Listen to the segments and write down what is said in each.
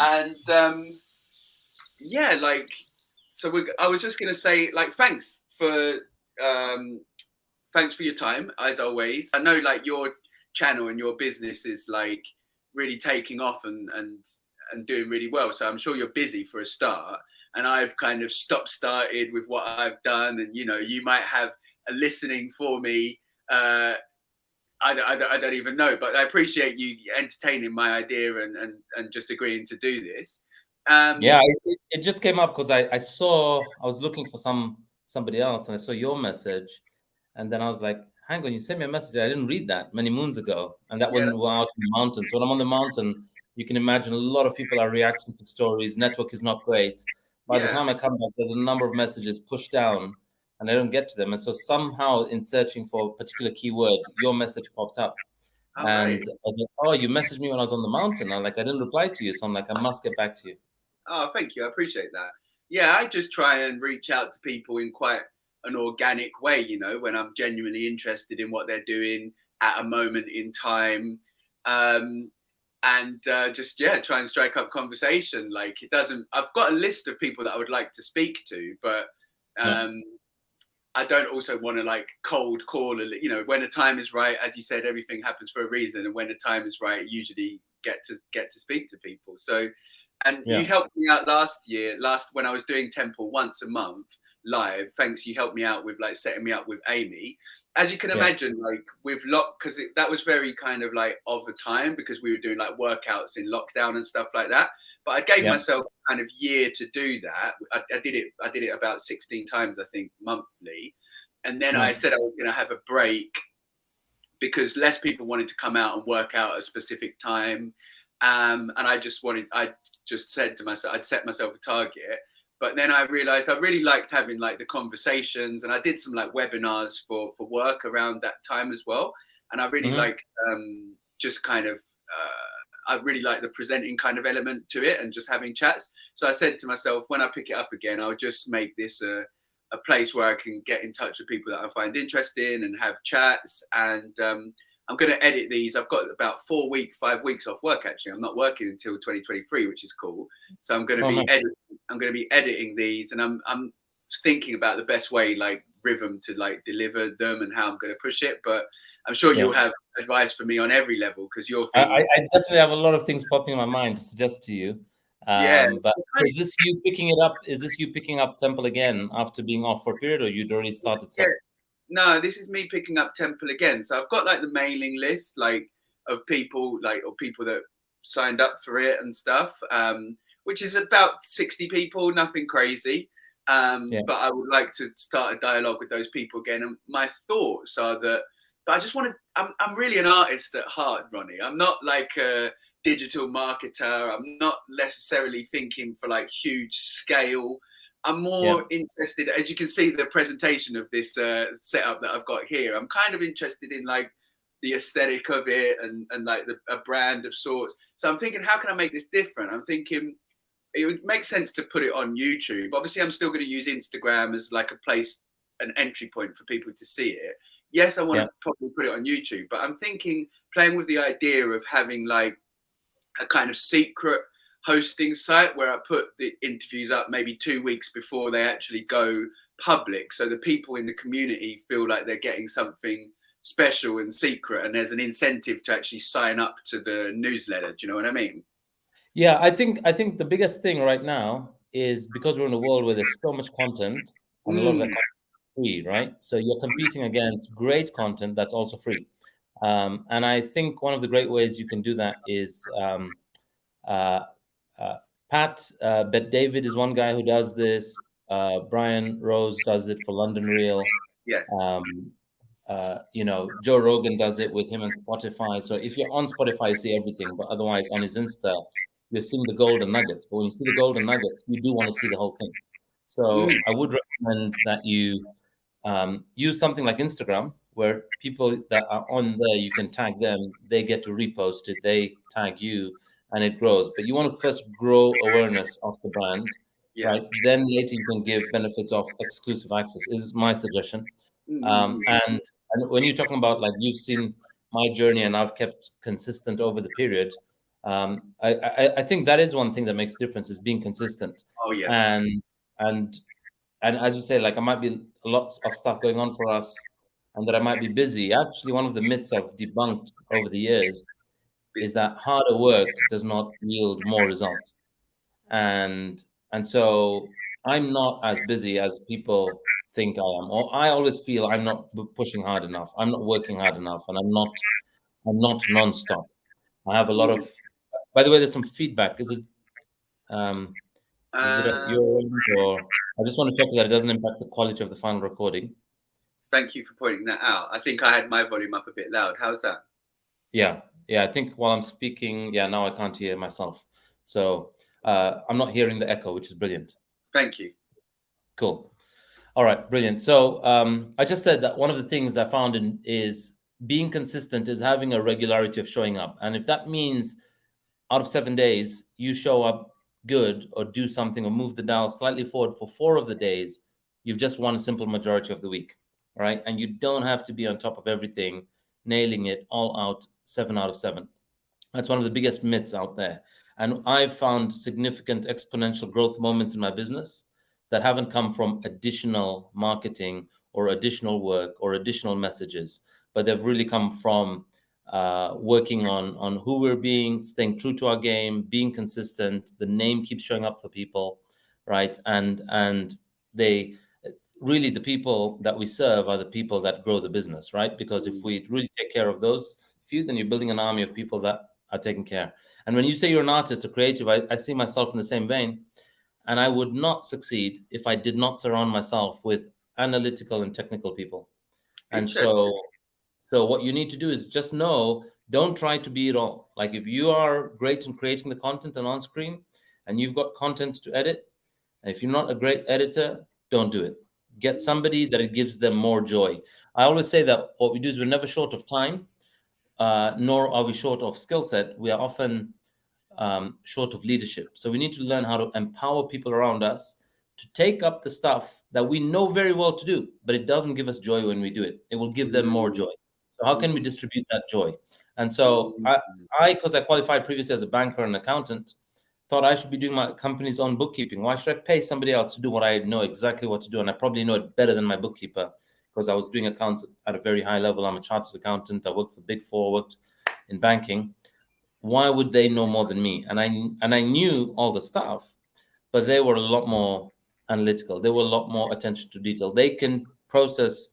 And yeah, like, so I was just gonna say, like, um, thanks for your time as always. I know like your channel and your business is like really taking off and doing really well. So I'm sure you're busy for a start. And I've kind of started with what I've done, and you know, you might have a listening for me. I don't even know, but I appreciate you entertaining my idea and just agreeing to do this. Yeah, it just came up because I saw, I was looking for somebody else, and I saw your message, and then I was like, hang on, you sent me a message. I didn't read that many moons ago, and that Yeah, when we're out in the mountains. So when I'm on the mountain, you can imagine a lot of people are reacting to stories. Network is not great. By the yeah. time I come back, there's a number of messages pushed down, and I don't get to them. And so somehow, in searching for a particular keyword, your message popped up. All And right. I was like, oh, you messaged me when I was on the mountain. I'm like, I didn't reply to you. So I'm like, I must get back to you. Oh, thank you. I appreciate that. Yeah, I just try and reach out to people in quite an organic way, you know, when I'm genuinely interested in what they're doing at a moment in time. Um, and just, yeah, try and strike up conversation. Like, it doesn't, I've got a list of people that I would like to speak to, but Yeah. I don't also want to like cold call, you know, when the time is right, as you said, everything happens for a reason. And when the time is right, you usually get to speak to people. So, and you Yeah. helped me out last when I was doing TEMPL once a month live. Thanks, you helped me out with like setting me up with Amy. As you can Yeah. imagine, like with because that was very kind of like of a time because we were doing like workouts in lockdown and stuff like that. But I gave Yeah. myself kind of year to do that. I did it. I did it about 16 times, I think, monthly. And then I Nice. said I was going to have a break because less people wanted to come out and work out at a specific time. And I just said to myself, I'd set myself a target. But then I realized I really liked having like the conversations, and I did some like webinars for work around that time as well. And I really Hmm. liked just kind of, I really like the presenting kind of element to it and just having chats. So I said to myself, when I pick it up again, I'll just make this a place where I can get in touch with people that I find interesting and have chats. And I'm going to edit these. I've got about 5 weeks off work. Actually, I'm not working until 2023, which is cool. So I'm going to Oh, be nice. editing these, and I'm thinking about the best way, like rhythm, to like deliver them and how I'm going to push it. But I'm sure Yeah. you'll have advice for me on every level because your I, thing I is, I definitely have a lot of things popping in my mind to suggest to you. yeah. But is this you picking it up? Is this you picking up Temple again after being off for a period, or you'd already started Yeah. some? No, this is me picking up TEMPL again. So I've got like the mailing list, like of people, like or people that signed up for it and stuff, which is about 60 people, nothing crazy. Yeah. But I would like to start a dialogue with those people again. And my thoughts are that, but I just want to. I'm really an artist at heart, Ronnie. I'm not like a digital marketer. I'm not necessarily thinking for like huge scale. I'm Yeah. more interested, as you can see, the presentation of this setup that I've got here. I'm kind of interested in like the aesthetic of it and like a brand of sorts. So I'm thinking, how can I make this different? I'm thinking it would make sense to put it on YouTube. Obviously, I'm still going to use Instagram as like a place, an entry point for people to see it. Yes, I want Yeah. to probably put it on YouTube, but I'm thinking, playing with the idea of having like a kind of secret hosting site where I put the interviews up maybe 2 weeks before they actually go public, so the people in the community feel like they're getting something special and secret, and there's an incentive to actually sign up to the newsletter. Do you know what I mean? Yeah. I think the biggest thing right now is because we're in a world where there's so much content, and a lot of that Mm, content is free, right? So you're competing against great content that's also free. And I think one of the great ways you can do that is uh, uh, Pat Bet David is one guy who does this. Brian Rose does it for London Real. yes. Um, Joe Rogan does it with him on Spotify. So if you're on Spotify, you see everything, but otherwise on his Insta, you're seeing the golden nuggets. But when you see the golden nuggets, you do want to see the whole thing. Mm, So I would recommend that you use something like Instagram, where people that are on there, you can tag them, they get to repost it, they tag you, and it grows. But you want to first grow awareness of the brand, yeah. right? Then later you can give benefits of exclusive access, is my suggestion. Mm, And when you're talking about like you've seen my journey and I've kept consistent over the period, I think that is one thing that makes difference, is being consistent. Oh yeah. And and and as you say, like, I might be a lot of stuff going on for us, and that I might be busy. Actually, one of the myths I've debunked over the years is Busy. that harder work does not yield more results. And so I'm not as busy as people think I am, or I always feel I'm not pushing hard enough. I'm not working hard enough, and I'm not nonstop. I have a lot of. By the way, there's some feedback. Um, is it at Uh, your end, or I just want to check that it doesn't impact the quality of the final recording. Thank you for pointing that out. I think I had my volume up a bit loud. How's that? Yeah, I think while I'm speaking, now I can't hear myself. So I'm not hearing the echo, which is brilliant. Thank you. Cool. All right, brilliant. So I just said that one of the things I found is being consistent, is having a regularity of showing up. And if that means out of 7 days, you show up good, or do something, or move the dial slightly forward for 4 of the days, you've just won a simple majority of the week, right? And you don't have to be on top of everything, nailing it all out 7 out of 7. That's one of the biggest myths out there. And I've found significant exponential growth moments in my business that haven't come from additional marketing or additional work or additional messages, but they've really come from working on who we're being, staying true to our game, being consistent. The name keeps showing up for people, right? And they really, the people that we serve are the people that grow the business, right? Because if we really take care of those few, then you're building an army of people that are taking care. And when you say you're an artist or creative, I see myself in the same vein. And I would not succeed if I did not surround myself with analytical and technical people. And Interesting. so what you need to do is just know, don't try to be it all. Like, if you are great in creating the content and on screen, and you've got content to edit, and if you're not a great editor, don't do it. Get somebody that it gives them more joy. I always say that what we do is we're never short of time, nor are we short of skill set. We are often short of leadership. So we need to learn how to empower people around us to take up the stuff that we know very well to do, but it doesn't give us joy when we do it. It will give them more joy. So how can we distribute that joy? And so because I qualified previously as a banker and accountant, thought I should be doing my company's own bookkeeping. Why should I pay somebody else to do what I know exactly what to do? And I probably know it better than my bookkeeper, because I was doing accounts at a very high level. I'm a chartered accountant. I worked for Big Four, worked in banking. Why would they know more than me? And I knew all the stuff, but they were a lot more analytical. They were a lot more attention to detail. They can process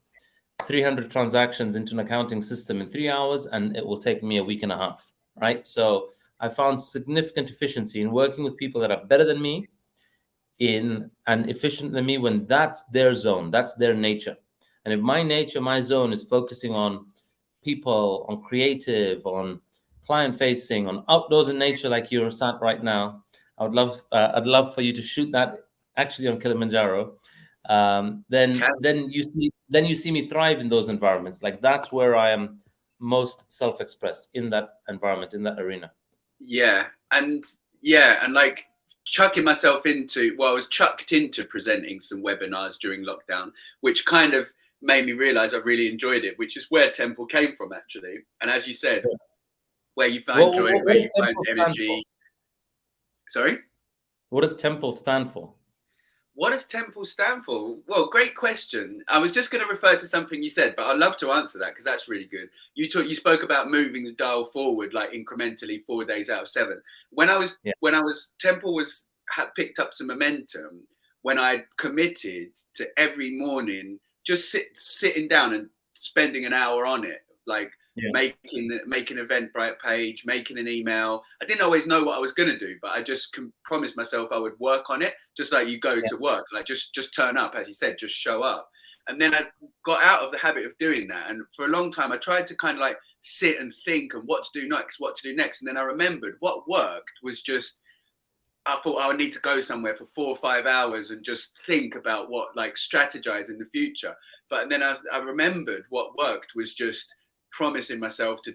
300 transactions into an accounting system in 3 hours, and it will take me a week and a half, right? So I found significant efficiency in working with people that are better than me and efficient than me, when that's their zone, that's their nature. And if my zone is focusing on people, on creative, on client facing, on outdoors in nature, like you're sat right now, I'd love for you to shoot that actually on Kilimanjaro. Then you see me thrive in those environments. Like, that's where I am most self-expressed, in that environment, in that arena. And like chucking myself into, well, I was chucked into presenting some webinars during lockdown, which kind of made me realize I really enjoyed it, which is where TEMPL came from, actually. And as you said, where you find joy, where you find energy. Sorry? What does TEMPL stand for? What does TEMPL stand for? Well, great question. I was just going to refer to something you said, but I'd love to answer that, because that's really good. You spoke about moving the dial forward, like incrementally, 4 days out of 7. When I was TEMPL had picked up some momentum when I committed to every morning just sitting down and spending an hour on it, like making an Eventbrite page, making an email. I didn't always know what I was going to do, but I just promised myself I would work on it, just like you go to work, like just turn up, as you said, just show up. And then I got out of the habit of doing that. And for a long time, I tried to kind of like sit and think and what to do next. And then I remembered what worked was just, I thought I would need to go somewhere for 4 or 5 hours and just think about what, like, strategize in the future. But then I remembered what worked was just promising myself to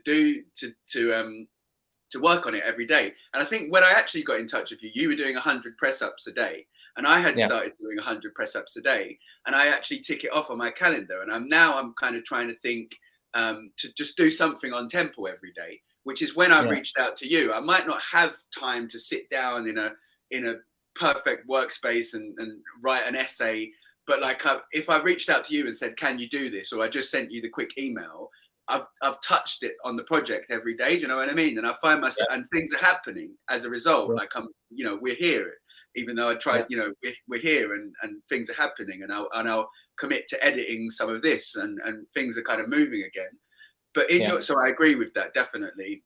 work on it every day. And I think when I actually got in touch with you, you were doing 100 press-ups a day, and I had started doing 100 press-ups a day, and I actually tick it off on my calendar. And I'm kind of trying to think to just do something on TEMPL every day. which is when I Yeah. reached out to you. I might not have time to sit down in a perfect workspace and write an essay, but like if I reached out to you and said, can you do this? Or I just sent you the quick email, I've touched it on the project every day. Do you know what I mean? And I find myself, and things are happening as a result. Yeah. Like we're here, even though I tried, we're here and things are happening, and I'll commit to editing some of this, and things are kind of moving again. But so I agree with that, definitely.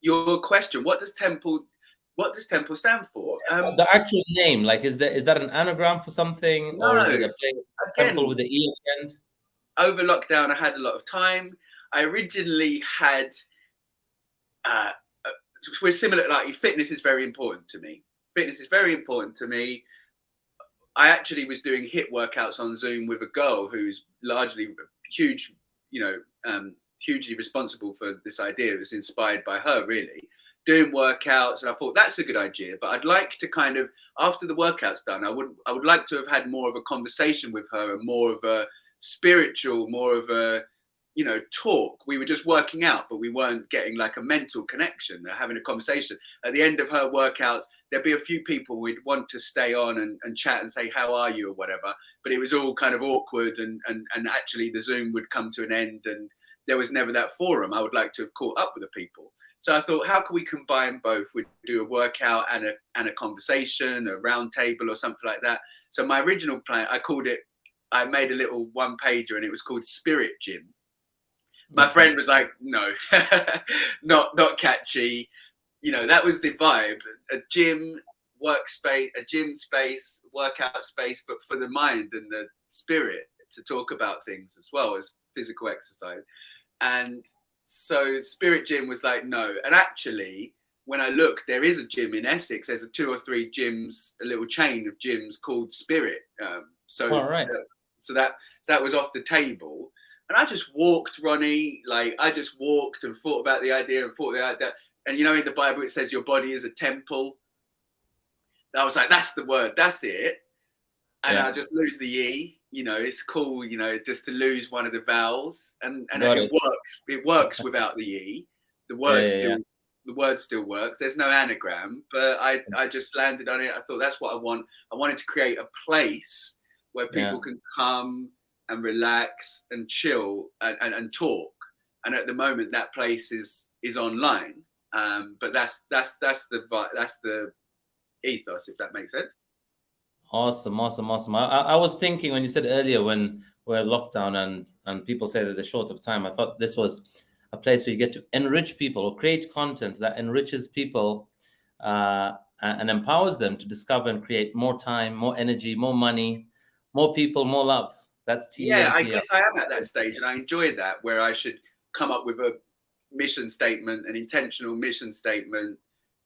Your question, what does TEMPL stand for? The actual name, like, is that an anagram for something, or is it a place, temple with the E at the end? Over lockdown, I had a lot of time. I originally had, we're similar, like fitness is very important to me. I actually was doing HIIT workouts on Zoom with a girl who's largely huge, hugely responsible for this idea. It was inspired by her, really, doing workouts. And I thought that's a good idea, but I'd like to kind of, after the workout's done, I would like to have had more of a conversation with her, and more of a spiritual, more of a, talk. We were just working out, but we weren't getting like a mental connection, having a conversation. At the end of her workouts, there'd be a few people we'd want to stay on and chat and say, how are you, or whatever. But it was all kind of awkward, and actually the Zoom would come to an end, and there was never that forum. I would like to have caught up with the people. So I thought, how can we combine both? We'd do a workout and a conversation, a round table or something like that. So my original plan, I made a little one pager, and it was called Spirit Gym. My friend was like, no, not catchy. That was the vibe. A gym workspace, a gym space, workout space, but for the mind and the spirit, to talk about things as well as physical exercise. And so Spirit Gym was like, no. And actually, when I looked, there is a gym in Essex. There's 2 or 3 gyms, a little chain of gyms called Spirit. So that was off the table. And I just walked, Ronnie. Like, I just walked and thought about the idea and thought about that. And in the Bible, it says your body is a temple. I was like, that's the word, that's it. And I just lose the E. It's cool, just to lose one of the vowels. And it works. It works without the E. The word still works. There's no anagram, but I just landed on it. I thought that's what I want. I wanted to create a place where people can come and relax and chill and talk. And at the moment, that place is online. But that's the ethos, if that makes sense. Awesome. I was thinking when you said earlier, when we're locked down and people say that they're short of time, I thought this was a place where you get to enrich people or create content that enriches people and empowers them to discover and create more time, more energy, more money, more people, more love. That's TEMPL. Yeah, I guess I am at that stage, and I enjoy that, where I should come up with a mission statement, an intentional mission statement.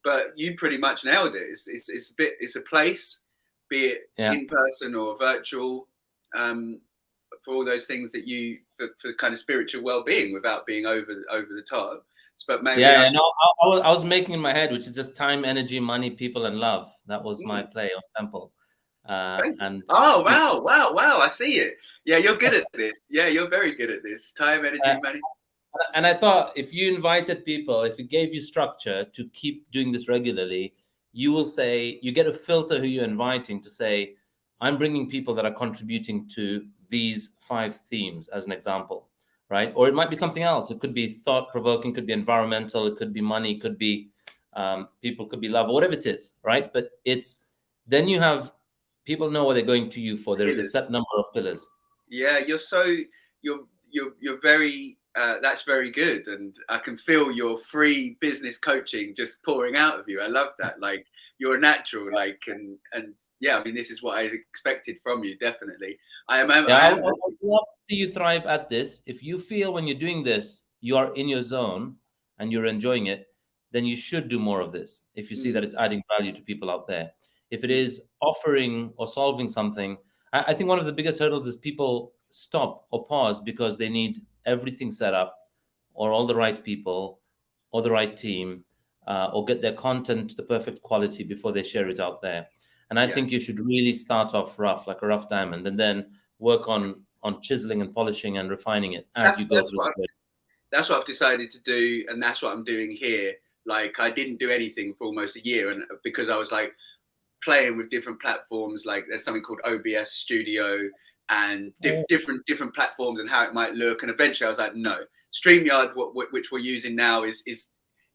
But you pretty much nailed it. It's a place, be it in person or virtual, for all those things that for kind of spiritual well-being without being over the top. But maybe I was making in my head, which is just time, energy, money, people, and love. That was my play on TEMPL. Wow! I see it. Yeah, you're good at this. Yeah, you're very good at this. Time, energy, money. And I thought, if you invited people, if it gave you structure to keep doing this regularly, you will say, you get a filter who you're inviting to say, I'm bringing people that are contributing to these 5 themes, as an example, right? Or it might be something else. It could be thought-provoking, could be environmental, it could be money, it could be people, could be love, or whatever it is, right? But then you have people know what they're going to you for. There's a set number of pillars. Yeah, you're very. That's very good, and I can feel your free business coaching just pouring out of you. I love that. Like, you're a natural. Like, and yeah, I mean, this is what I expected from you. Definitely, I would love to see you thrive at this. If you feel when you're doing this, you are in your zone and you're enjoying it, then you should do more of this. If you see that it's adding value to people out there. If it is offering or solving something, I think one of the biggest hurdles is people stop or pause because they need everything set up, or all the right people, or the right team, or get their content to the perfect quality before they share it out there. And I think you should really start off rough, like a rough diamond, and then work on chiseling and polishing and refining it as you go through it. that's what I've decided to do, and that's what I'm doing here. Like, I didn't do anything for almost a year, and because I was like playing with different platforms, like there's something called OBS Studio and different platforms and how it might look. And eventually I was like, no, StreamYard, which we're using now, is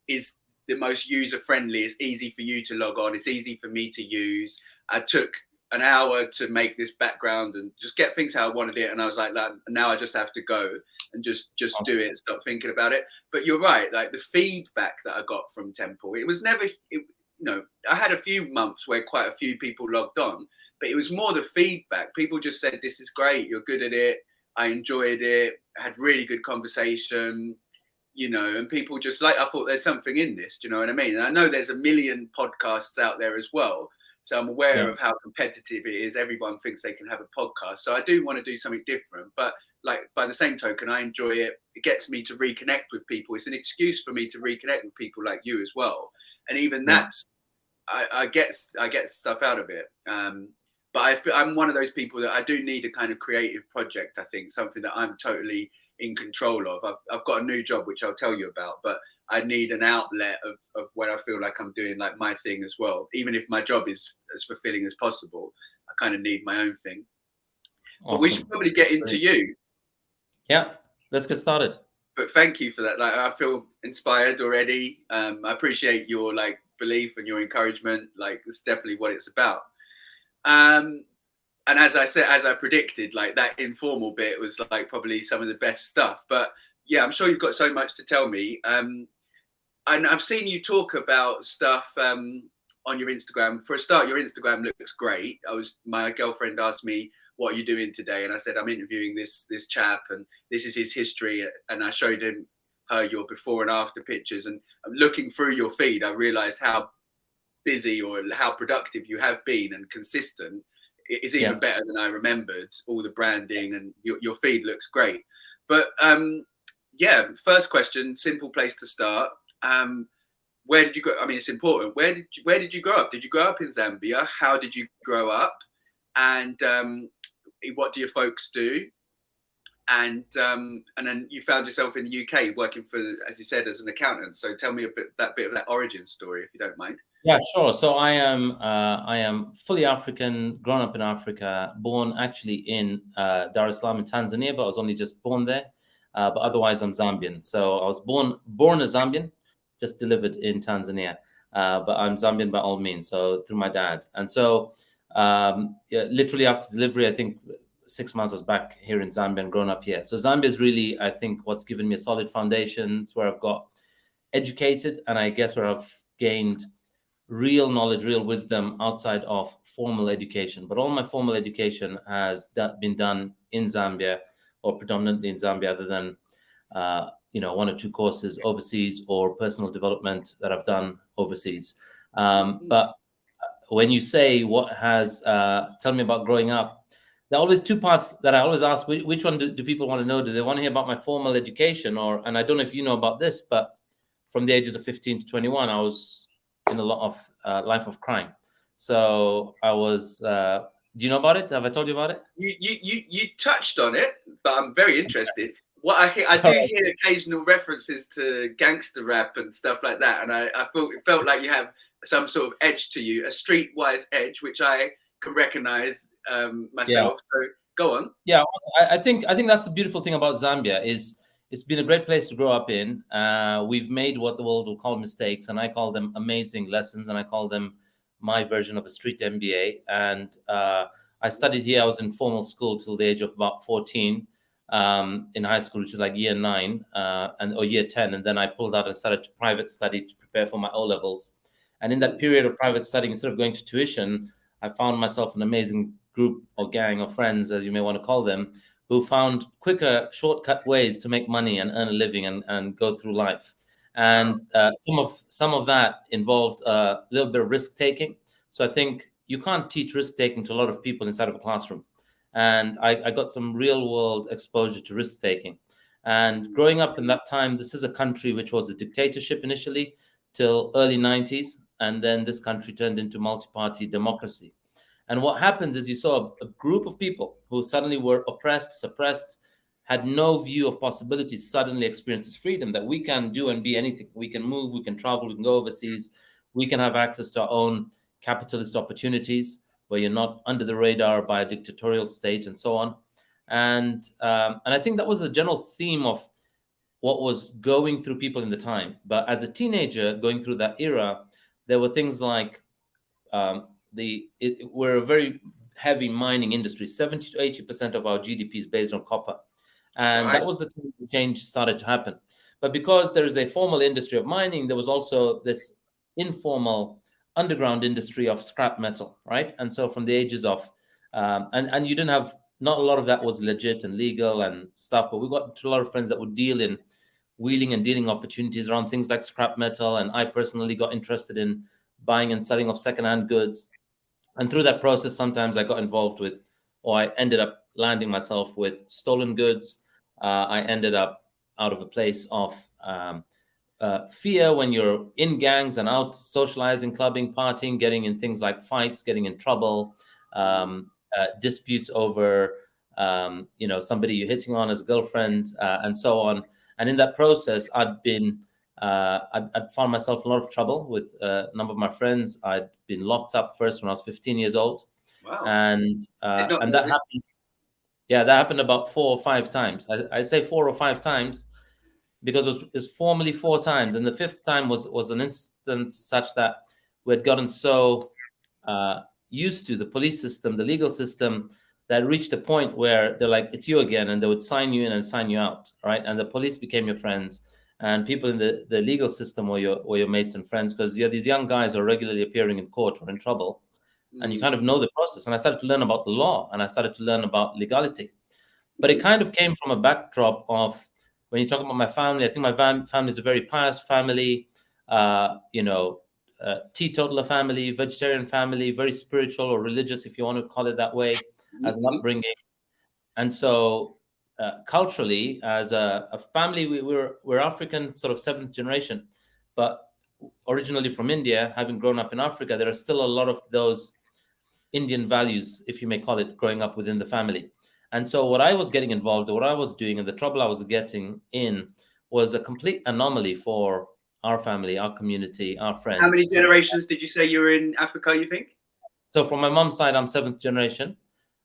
the most user friendly. It's easy for you to log on. It's easy for me to use. I took an hour to make this background and just get things how I wanted it. And I was like, now I just have to go and just do it, stop thinking about it. But you're right, like the feedback that I got from TEMPL, it was never, I had a few months where quite a few people logged on, but it was more the feedback. People just said, this is great, you're good at it, I enjoyed it, I had really good conversation, and people just I thought there's something in this, do you know what I mean? And I know there's a million podcasts out there as well, so I'm aware of how competitive it is. Everyone thinks they can have a podcast, so I do want to do something different, but like by the same token, I enjoy it. It gets me to reconnect with people. It's an excuse for me to reconnect with people like you as well. And even that's, I get stuff out of it. But I'm one of those people that I do need a kind of creative project. I think something that I'm totally in control of. I've got a new job, which I'll tell you about, but I need an outlet of where I feel like I'm doing like my thing as well. Even if my job is as fulfilling as possible, I kind of need my own thing. Awesome. But we should probably get into you. Yeah, let's get started. But thank you for that. Like, I feel inspired already. I appreciate your belief and your encouragement. Like, it's definitely what it's about. And as I said, as I predicted, like that informal bit was like probably some of the best stuff. But yeah, I'm sure you've got so much to tell me. And I've seen you talk about stuff on your Instagram. For a start, your Instagram looks great. My girlfriend asked me, what are you doing today? And I said, I'm interviewing this chap, and this is his history. And I showed her your before and after pictures. And looking through your feed, I realized how busy or how productive you have been and consistent. It is even better than I remembered. All the branding and your feed looks great. But first question, simple place to start. Where did you go? I mean, it's important. Where did you grow up? Did you grow up in Zambia? How did you grow up? And what do your folks do? And then you found yourself in the UK working for, as you said, as an accountant. So tell me a bit of that origin story, if you don't mind. Yeah, sure. So I am fully African, grown up in Africa, born actually in Dar es Salaam in Tanzania, but I was only just born there. But otherwise, I'm Zambian. So I was born a Zambian, just delivered in Tanzania. But I'm Zambian by all means, so through my dad. And so literally after delivery, I think 6 months I was back here in Zambia and grown up here. So Zambia is really, I think, what's given me a solid foundation. It's where I've got educated, and I guess where I've gained real knowledge, real wisdom outside of formal education. But all my formal education has been done in Zambia, or predominantly in Zambia, other than one or two courses overseas or personal development that I've done overseas. But when you say tell me about growing up, there are always two parts that I always ask. Which one do people want to know? Do they want to hear about my formal education, and I don't know if you know about this, but from the ages of 15 to 21, I was in a lot of life of crime. So I was. Do you know about it? Have I told you about it? You touched on it, but I'm very interested. What I do hear occasional references to gangster rap and stuff like that, and I felt like you have some sort of edge to you, a streetwise edge, which I can recognize myself. Yeah. So go on. Yeah, I think that's the beautiful thing about Zambia is it's been a great place to grow up in. We've made what the world will call mistakes, and I call them amazing lessons, and I call them my version of a street MBA. And I studied here. I was in formal school till the age of about 14 in high school, which is like year 9 or year 10. And then I pulled out and started to private study to prepare for my O-levels. And in that period of private studying, instead of going to tuition, I found myself an amazing group or gang of friends, as you may want to call them, who found quicker, shortcut ways to make money and earn a living and go through life. And some of that involved a little bit of risk taking. So I think you can't teach risk taking to a lot of people inside of a classroom. And I got some real world exposure to risk taking. And growing up in that time, this is a country which was a dictatorship initially till early 90s. And then this country turned into multi-party democracy. And what happens is you saw a group of people who suddenly were oppressed, suppressed, had no view of possibilities suddenly experienced this freedom that we can do and be anything. We can move, we can travel, we can go overseas, we can have access to our own capitalist opportunities where you're not under the radar by a dictatorial state and so on. And I think that was the general theme of what was going through people in the time. But as a teenager going through that era, there were things like we're a very heavy mining industry. 70 to 80% of our GDP is based on copper. And that was the time the change started to happen. But because there is a formal industry of mining, there was also this informal underground industry of scrap metal, right? And so from the ages of, and you didn't have, not a lot of that was legit and legal and stuff, but we got to a lot of friends that would deal in wheeling and dealing opportunities around things like scrap metal. And I personally got interested in buying and selling of secondhand goods. And through that process, sometimes I got involved with, or I ended up landing myself with stolen goods. I ended up out of a place of fear when you're in gangs and out socializing, clubbing, partying, getting in things like fights, getting in trouble, disputes over, somebody you're hitting on as a girlfriend, and so on. And in that process, I'd found myself in a lot of trouble with a number of my friends. I'd been locked up first when I was 15 years old. Wow. And that happened. Yeah, that happened about 4 or 5 times. I say 4 or 5 times because it was formally 4 times. And the 5th time was an instance such that we had gotten so used to the police system, the legal system, that reached a point where they're like, it's you again. And they would sign you in and sign you out, right? And the police became your friends. And people in the legal system were your mates and friends, because you're these young guys who are regularly appearing in court or in trouble. And you kind of know the process. And I started to learn about the law, and I started to learn about legality. But it kind of came from a backdrop of, when you talk about my family, I think my family is a very pious family, teetotaler family, vegetarian family, very spiritual or religious, if you want to call it that way, as an upbringing. And so culturally, as a family, we're African, sort of 7th generation, but originally from India, having grown up in Africa, there are still a lot of those Indian values, if you may call it, growing up within the family. And so what I was getting involved in, what I was doing, and the trouble I was getting in was a complete anomaly for our family, our community, our friends. How many generations did you say you were in Africa, you think? So from my mom's side, I'm 7th generation,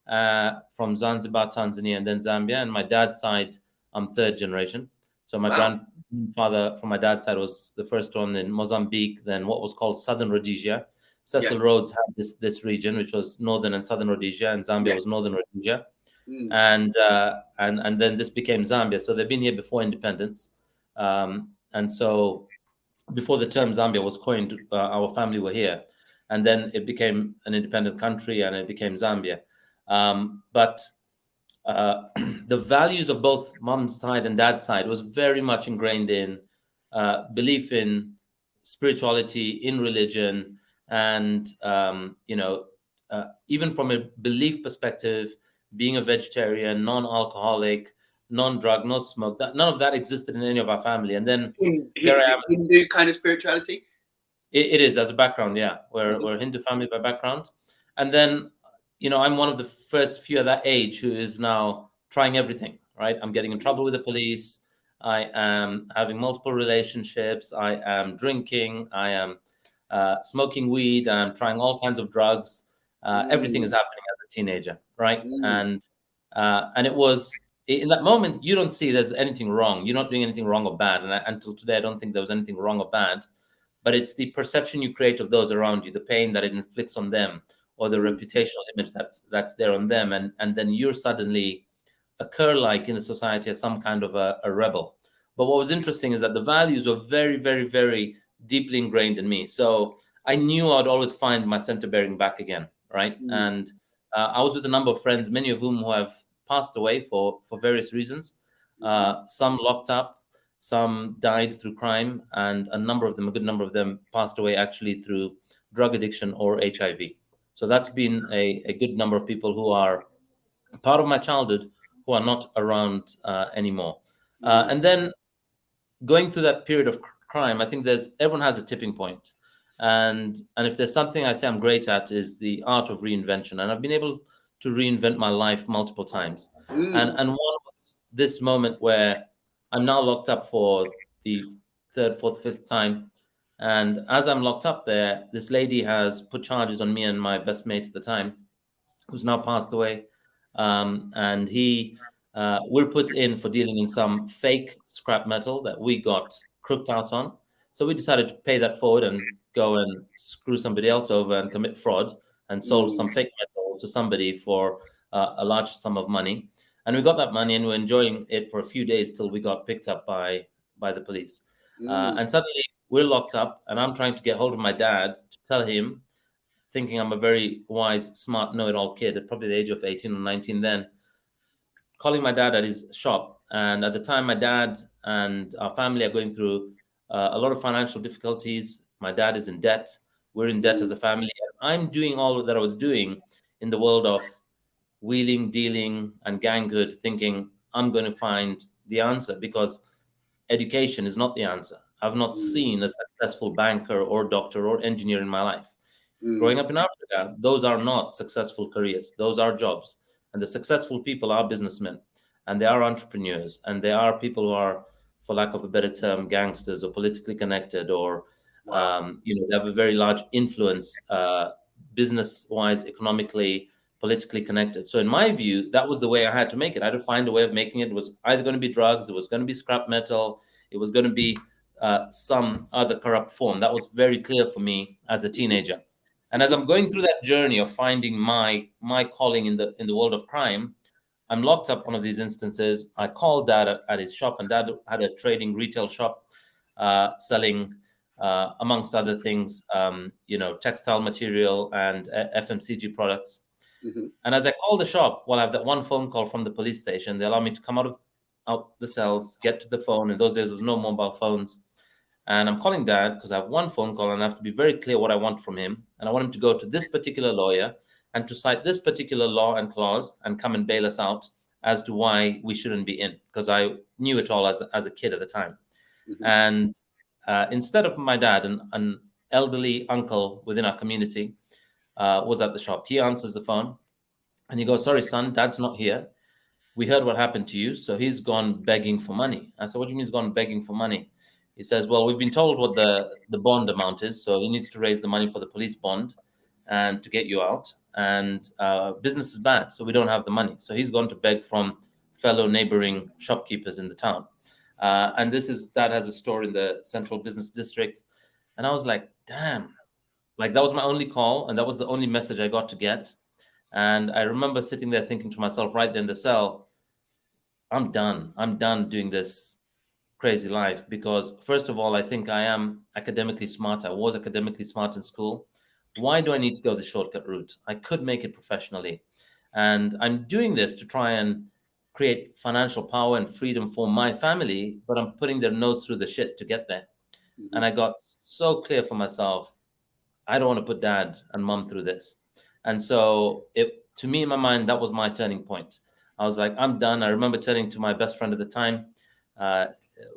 from Zanzibar, Tanzania, and then Zambia. And my dad's side, I'm 3rd generation. So my grandfather from my dad's side was the first one in Mozambique, then what was called Southern Rhodesia. Cecil Rhodes had this region, which was Northern and Southern Rhodesia, and Zambia was Northern Rhodesia. And then this became Zambia. So they've been here before independence. And so before the term Zambia was coined, our family were here. And then it became an independent country, and it became Zambia. But the values of both mom's side and dad's side was very much ingrained in belief in spirituality, in religion, and even from a belief perspective, being a vegetarian, non-alcoholic, non-drug, no smoke, none of that existed in any of our family. And then Hindu kind of spirituality. It is, as a background, yeah. We're a Hindu family by background. And then, I'm one of the first few at that age who is now trying everything, right? I'm getting in trouble with the police. I am having multiple relationships. I am drinking. I am smoking weed. I'm trying all kinds of drugs. Everything is happening as a teenager, right? And it was, in that moment, you don't see there's anything wrong. You're not doing anything wrong or bad. And until today, I don't think there was anything wrong or bad. But it's the perception you create of those around you, the pain that it inflicts on them, or the reputational image that's there on them. And then you're suddenly occur like in a society as some kind of a rebel. But what was interesting is that the values were very, very, very deeply ingrained in me. So I knew I'd always find my center bearing back again, right? And I was with a number of friends, many of whom who have passed away for various reasons. Some locked up, some died through crime, and a good number of them passed away actually through drug addiction or HIV. So that's been a good number of people who are part of my childhood who are not around anymore. And then going through that period of crime, I think everyone has a tipping point. And if there's something I say I'm great at, is the art of reinvention. And I've been able to reinvent my life multiple times. And one was this moment where I'm now locked up for the third, fourth, fifth time. And as I'm locked up there, this lady has put charges on me and my best mate at the time, who's now passed away. And we're put in for dealing in some fake scrap metal that we got crooked out on. So we decided to pay that forward and go and screw somebody else over and commit fraud and sold some fake metal to somebody for a large sum of money. And we got that money and we're enjoying it for a few days till we got picked up by the police. And suddenly we're locked up and I'm trying to get hold of my dad to tell him, thinking I'm a very wise, smart, know-it-all kid at probably the age of 18 or 19 then, calling my dad at his shop. And at the time, my dad and our family are going through a lot of financial difficulties. My dad is in debt. We're in debt as a family. And I'm doing all that I was doing in the world of wheeling, dealing, and gang good, thinking I'm going to find the answer because education is not the answer. I've not seen a successful banker or doctor or engineer in my life. Growing up in Africa, those are not successful careers. Those are jobs. And the successful people are businessmen and they are entrepreneurs and they are people who are, for lack of a better term, gangsters or politically connected or, they have a very large influence business-wise, economically, politically connected. So in my view, that was the way I had to make it. I had to find a way of making it. It was either going to be drugs, it was going to be scrap metal, it was going to be some other corrupt form. That was very clear for me as a teenager. And as I'm going through that journey of finding my calling in the world of crime, I'm locked up one of these instances. I called Dad at his shop, and Dad had a trading retail shop selling, amongst other things, textile material and FMCG products. And as I call the shop, well, I have that one phone call from the police station. They allow me to come out the cells, get to the phone. In those days, there was no mobile phones. And I'm calling Dad because I have one phone call and I have to be very clear what I want from him. And I want him to go to this particular lawyer and to cite this particular law and clause and come and bail us out as to why we shouldn't be in, because I knew it all as a kid at the time. And instead of my dad, an elderly uncle within our community was at the shop. He answers the phone and he goes, "Sorry, son, Dad's not here. We heard what happened to you, so he's gone begging for money." I said, "What do you mean he's gone begging for money?" He says, "Well, we've been told what the bond amount is, so he needs to raise the money for the police bond and to get you out. And business is bad, so we don't have the money. So he's gone to beg from fellow neighboring shopkeepers in the town." And Dad has a store in the central business district. And I was like, damn, like that was my only call. And that was the only message I got to get. And I remember sitting there thinking to myself right there in the cell, I'm done. I'm done doing this crazy life because, first of all, I think I am academically smart. I was academically smart in school. Why do I need to go the shortcut route? I could make it professionally. And I'm doing this to try and create financial power and freedom for my family, but I'm putting their nose through the shit to get there. And I got so clear for myself, I don't want to put Dad and Mom through this. And so to me, in my mind, that was my turning point. I was like, I'm done. I remember turning to my best friend at the time.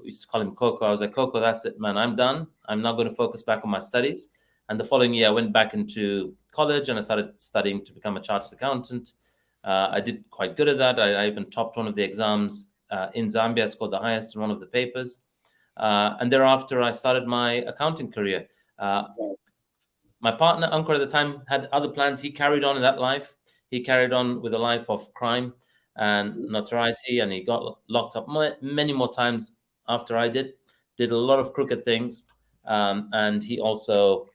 We used to call him Coco. I was like, "Coco, that's it, man. I'm done. I'm not going to focus back on my studies." And the following year, I went back into college and I started studying to become a chartered accountant. I did quite good at that. I even topped one of the exams in Zambia. I scored the highest in one of the papers. And thereafter, I started my accounting career. My partner, Ankur, at the time, had other plans. He carried on in that life. He carried on with a life of crime and notoriety, and he got locked up many more times after I did a lot of crooked things. And he also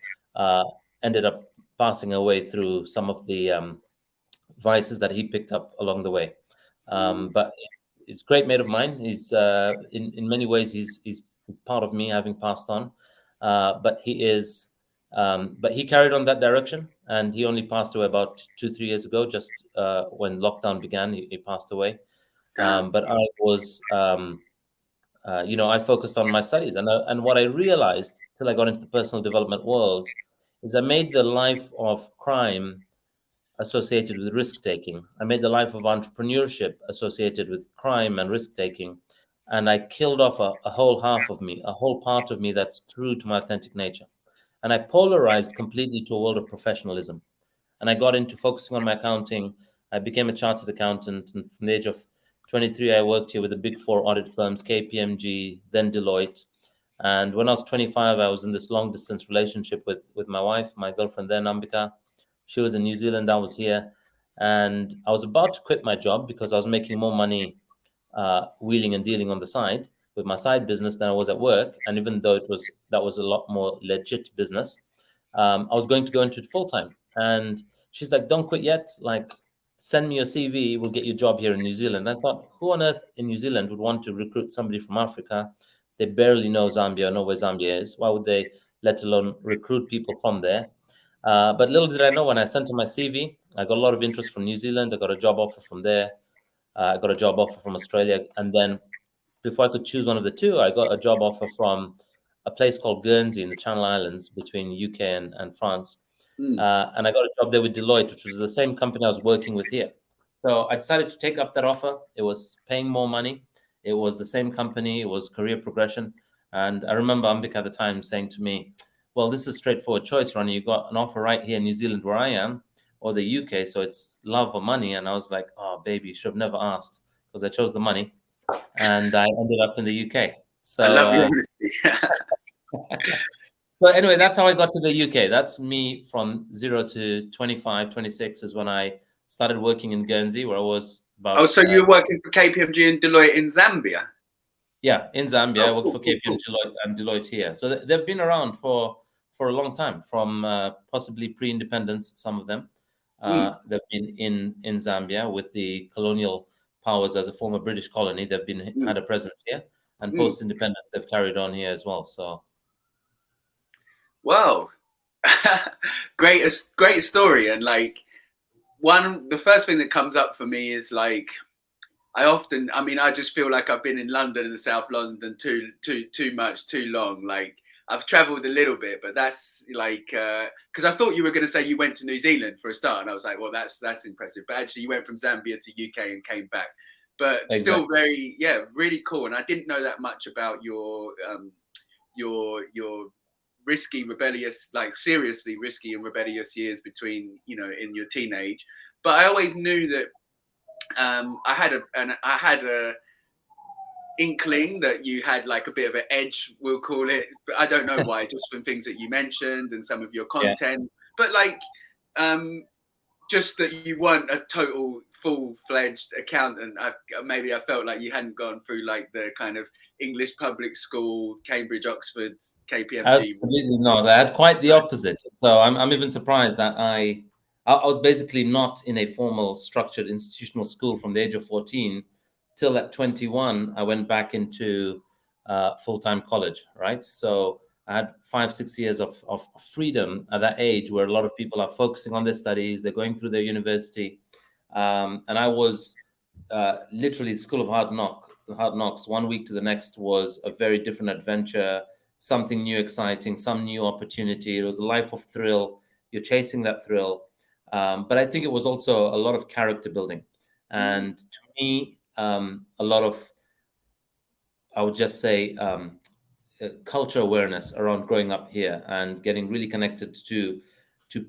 ended up passing away through some of the vices that he picked up along the way. But he's a great mate of mine. He's in many ways, he's part of me having passed on. But he carried on that direction, and he only passed away about 2-3 years ago, just when lockdown began. He passed away. But I was, I focused on my studies, and what I realized till I got into the personal development world is I made the life of crime associated with risk taking. I made the life of entrepreneurship associated with crime and risk taking, and I killed off a whole half of me, a whole part of me that's true to my authentic nature. And I polarized completely to a world of professionalism. And I got into focusing on my accounting. I became a chartered accountant. And from the age of 23, I worked here with the big four audit firms, KPMG, then Deloitte. And when I was 25, I was in this long distance relationship with my wife, my girlfriend then, Ambika. She was in New Zealand, I was here. And I was about to quit my job because I was making more money wheeling and dealing on the side with my side business than I was at work. And even though that was a lot more legit business, I was going to go into it full time. And she's like, "Don't quit yet. Like, send me your CV. We'll get you a job here in New Zealand." I thought, who on earth in New Zealand would want to recruit somebody from Africa? They barely know Zambia, know where Zambia is. Why would they, let alone recruit people from there? But little did I know, when I sent her my CV, I got a lot of interest from New Zealand. I got a job offer from there. I got a job offer from Australia. And then before I could choose one of the two, I got a job offer from a place called Guernsey in the Channel Islands between UK and France. And I got a job there with Deloitte, which was the same company I was working with here. So I decided to take up that offer. It was paying more money. It was the same company. It was career progression. And I remember Ambika at the time saying to me, "Well, this is a straightforward choice, Ronnie. You got an offer right here in New Zealand where I am, or the UK. So it's love or money." And I was like, "Oh, baby, you should have never asked," because I chose the money. And I ended up in the UK. I love your So honesty. so anyway, that's how I got to the UK. That's me from 0 to 25, 26 is when I started working in Guernsey, where I was Oh, about, so you were working for KPMG and Deloitte in Zambia? yeah, in Zambia. I Oh, worked cool, for cool, KPMG cool. Deloitte and Deloitte here. So they've been around for a long time, from possibly pre-independence, some of them. They've been in Zambia with the colonial powers as a former British colony. They've been Mm, had a presence here, and mm. post-independence, they've carried on here as well. So Wow. Great story. And like, the first thing that comes up for me is like, I just feel like I've been in London and the South London too much, too long. Like, I've traveled a little bit, but that's like, because I thought you were going to say you went to New Zealand for a start, and I was like, well, that's impressive. But actually, you went from Zambia to UK and came back. But still, exactly. really cool. And I didn't know that much about your risky, rebellious, like seriously risky and rebellious years between, in your teenage. But I always knew that I had a inkling that you had like a bit of an edge, we'll call it. But I don't know why, just from things that you mentioned and some of your Yeah. content. But like, just that you weren't a total full-fledged accountant. Maybe I felt like you hadn't gone through like the kind of English public school, Cambridge, Oxford, KPMG. Absolutely not. I had quite the opposite. So I'm even surprised that I was basically not in a formal, structured institutional school from the age of 14 till at 21. I went back into full-time college, right? So I had 5-6 years of freedom at that age, where a lot of people are focusing on their studies, they're going through their university, and I was literally school of hard knocks. One week to the next was a very different adventure, something new, exciting, some new opportunity. It was a life of thrill. You're chasing that thrill. But I think it was also a lot of character building. And to me, a lot of, I would just say, culture awareness around growing up here and getting really connected to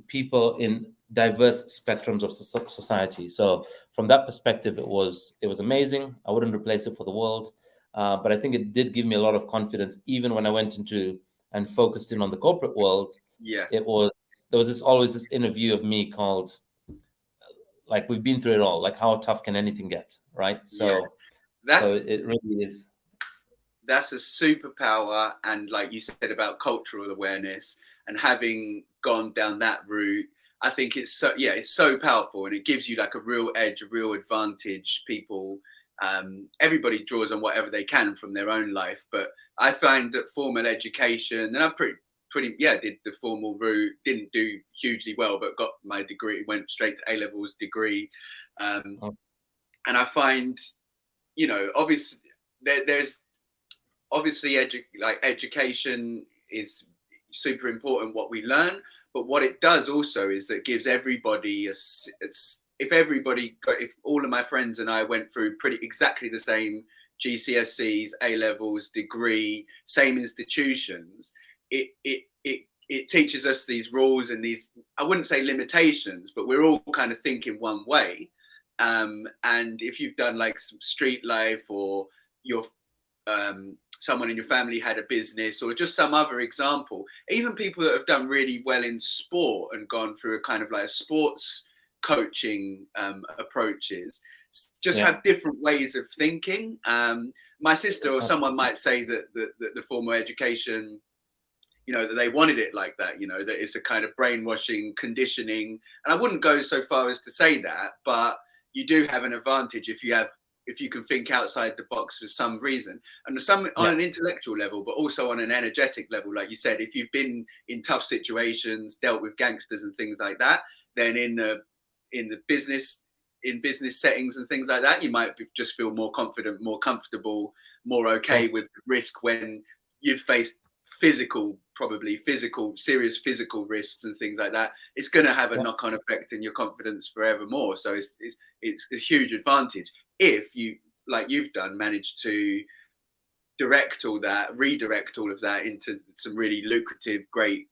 people in diverse spectrums of society. So from that perspective, it was amazing. I wouldn't replace it for the world. But I think it did give me a lot of confidence, even when I went into and focused in on the corporate world. Yes. There was always this inner view of me called, like, we've been through it all. Like, how tough can anything get, right? Yeah. So That's it really is. that's a superpower. And like you said about cultural awareness and having gone down that route, I think it's so powerful, and it gives you like a real edge, a real advantage. People, everybody draws on whatever they can from their own life, but I find that formal education, and I did the formal route, didn't do hugely well, but got my degree, went straight to A-levels degree. And I find, obviously there's obviously education is super important, what we learn, but what it does also is that it gives everybody if all of my friends and I went through pretty exactly the same GCSEs, A-levels, degree, same institutions, it teaches us these rules and these, I wouldn't say limitations, but we're all kind of thinking one way. And if you've done like some street life, or your someone in your family had a business, or just some other example, even people that have done really well in sport and gone through a kind of like a sports coaching approaches, just have different ways of thinking. My sister or someone might say that the formal education, that they wanted it like that, that it's a kind of brainwashing, conditioning. And I wouldn't go so far as to say that, but you do have an advantage if you can think outside the box for some reason, and on an intellectual level, but also on an energetic level. Like you said, if you've been in tough situations, dealt with gangsters and things like that, then in the business settings and things like that, you might just feel more confident, more comfortable, more okay with risk when you've faced serious physical risks and things like that. It's going to have a knock-on effect in your confidence forevermore. So it's a huge advantage if you, like you've done, managed to redirect all of that into some really lucrative, great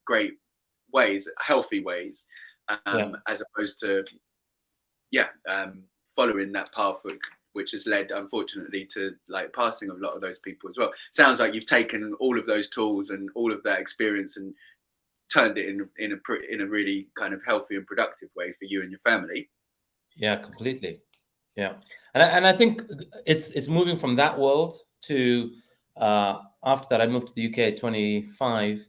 ways, healthy ways, as opposed to following that path which has led, unfortunately, to like passing of a lot of those people as well. Sounds like you've taken all of those tools and all of that experience and turned it in a really kind of healthy and productive way for you and your family. Yeah, completely. Yeah, and I think it's moving from that world to after that I moved to the UK at 25,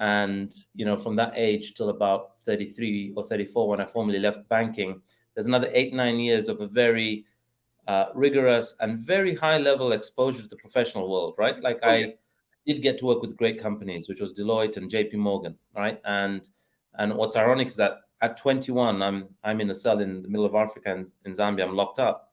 and from that age till about 33 or 34 when I formally left banking, there's another 8-9 years of a very rigorous and very high level exposure to the professional world, right? Like I did get to work with great companies, which was Deloitte and JP Morgan, right? And what's ironic is that at 21, I'm in a cell in the middle of Africa in Zambia. I'm locked up.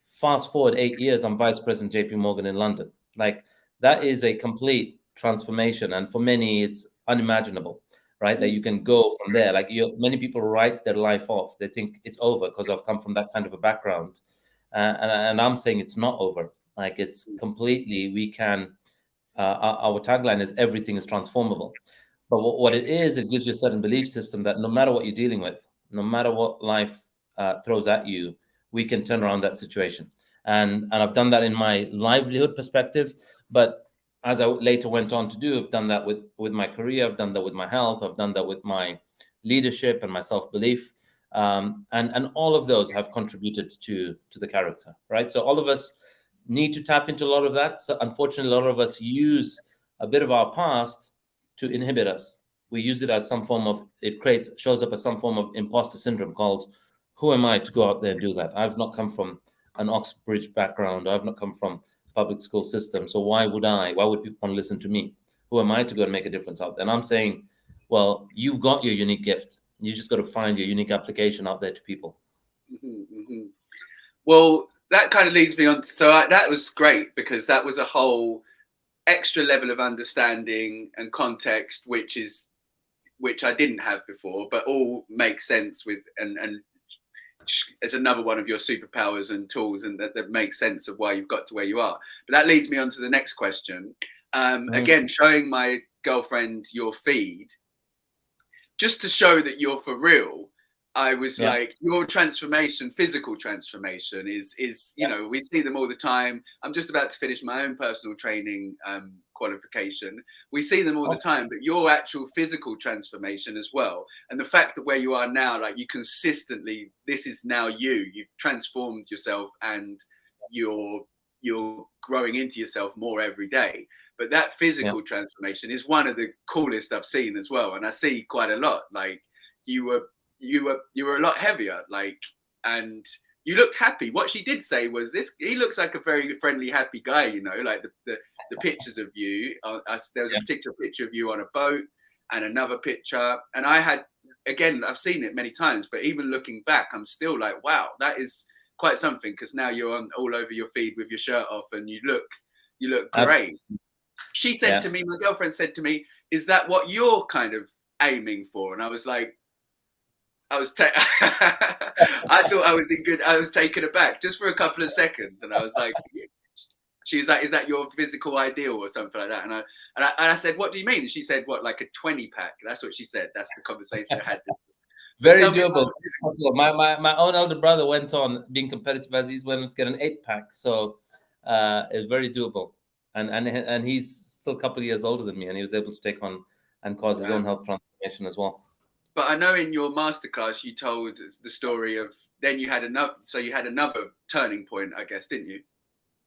Fast forward 8 years, I'm vice president JP Morgan in London. Like that is a complete transformation, and for many, it's unimaginable, right? That you can go from there. Like many people write their life off. They think it's over because I've come from that kind of a background, and I'm saying it's not over. Like it's completely. We can. Our tagline is everything is transformable. But what it is, it gives you a certain belief system that no matter what you're dealing with, no matter what life throws at you, we can turn around that situation. And I've done that in my livelihood perspective. But as I later went on to do, I've done that with my career. I've done that with my health. I've done that with my leadership and my self-belief. And all of those have contributed to the character, right? So all of us need to tap into a lot of that. So unfortunately, a lot of us use a bit of our past to inhibit us. We use it as some form of, shows up as some form of imposter syndrome called, who am I to go out there and do that? I've not come from an Oxbridge background. I've not come from public school system. So why would people want to listen to me? Who am I to go and make a difference out there? And I'm saying, well, you've got your unique gift. You just got to find your unique application out there to people. Well, that kind of leads me on. That was great, because that was a whole extra level of understanding and context, which I didn't have before, but all makes sense with, and it's another one of your superpowers and tools, and that makes sense of why you've got to where you are. But that leads me on to the next question. Again, showing my girlfriend your feed, just to show that you're for real. I was like, your transformation, physical transformation is, we see them all the time. I'm just about to finish my own personal training qualification. We see them all the time, but your actual physical transformation as well. And the fact that where you are now, like you consistently, this is now you've transformed yourself, and you're growing into yourself more every day. But that physical transformation is one of the coolest I've seen as well. And I see quite a lot, like you were a lot heavier, like, and you looked happy. What she did say was he looks like a very friendly, happy guy, like the pictures of you. There was a particular picture of you on a boat, and another picture. And I've seen it many times, but even looking back, I'm still like, wow, that is quite something, because now you're all over your feed with your shirt off, and you look great. She said to me, my girlfriend said to me, is that what you're kind of aiming for? And I was like, I thought I was taken aback just for a couple of seconds, and I was like, she was like, is that your physical ideal or something like that? And I said, what do you mean? And she said, what, like a 20 pack? That's what she said. That's the conversation I had. But Very tell me doable. how It's possible. My own elder brother went on being competitive as he's went to get an 8-pack. So it's very doable. And he's still a couple of years older than me, and he was able to take on and cause his own health transformation as well. But I know in your masterclass you told the story of then you had another. So you had another turning point, I guess, didn't you?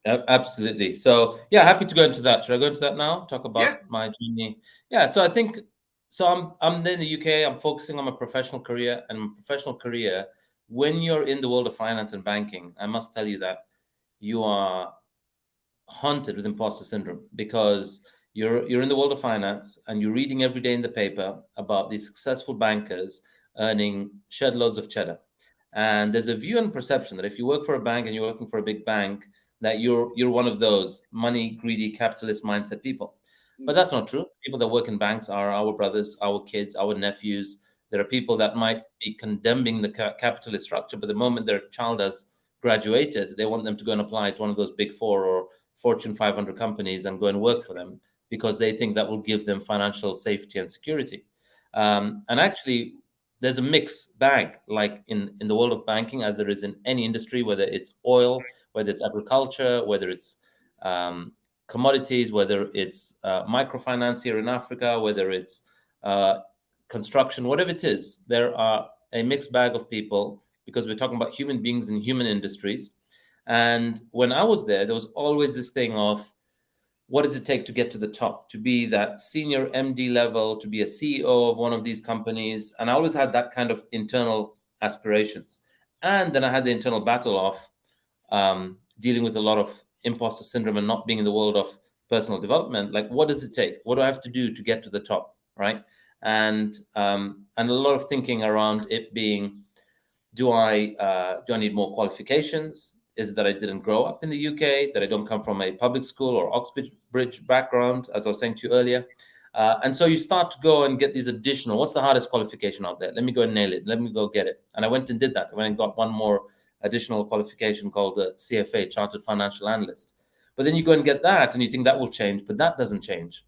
Absolutely. So yeah, happy to go into that. Should I go into that now? Talk Yeah. about my journey. Yeah. So I think I'm in the UK. I'm focusing on my professional career, and my professional career. When you're in the world of finance and banking, I must tell you that you are haunted with imposter syndrome, because you're in the world of finance and you're reading every day in the paper about these successful bankers earning shed loads of cheddar. And there's a view and perception that if you work for a bank and you're working for a big bank, that you're one of those money greedy capitalist mindset people. But that's not true. People that work in banks are our brothers, our kids, our nephews. There are people that might be condemning the capitalist structure, but the moment their child has graduated, they want them to go and apply to one of those big four or Fortune 500 companies and go and work for them, because they think that will give them financial safety and security. And actually, there's a mixed bag, like in the world of banking, as there is in any industry, whether it's oil, whether it's agriculture, whether it's commodities, whether it's microfinance here in Africa, whether it's construction, whatever it is. There are a mixed bag of people, because we're talking about human beings in human industries. And when I was there was always this thing of, what does it take to get to the top, to be that senior MD level, to be a CEO of one of these companies? And I always had that kind of internal aspirations. And then I had the internal battle of dealing with a lot of imposter syndrome and not being in the world of personal development. Like, what does it take? What do I have to do to get to the top, right? And a lot of thinking around it being, do I need more qualifications? Is it that I didn't grow up in the UK, that I don't come from a public school or Oxbridge background, as I was saying to you earlier? And so you start to go and get these additional, what's the hardest qualification out there? Let me go and nail it. Let me go get it. And I went and did that. I went and got one more additional qualification called the CFA, Chartered Financial Analyst. But then you go and get that and you think that will change, but that doesn't change.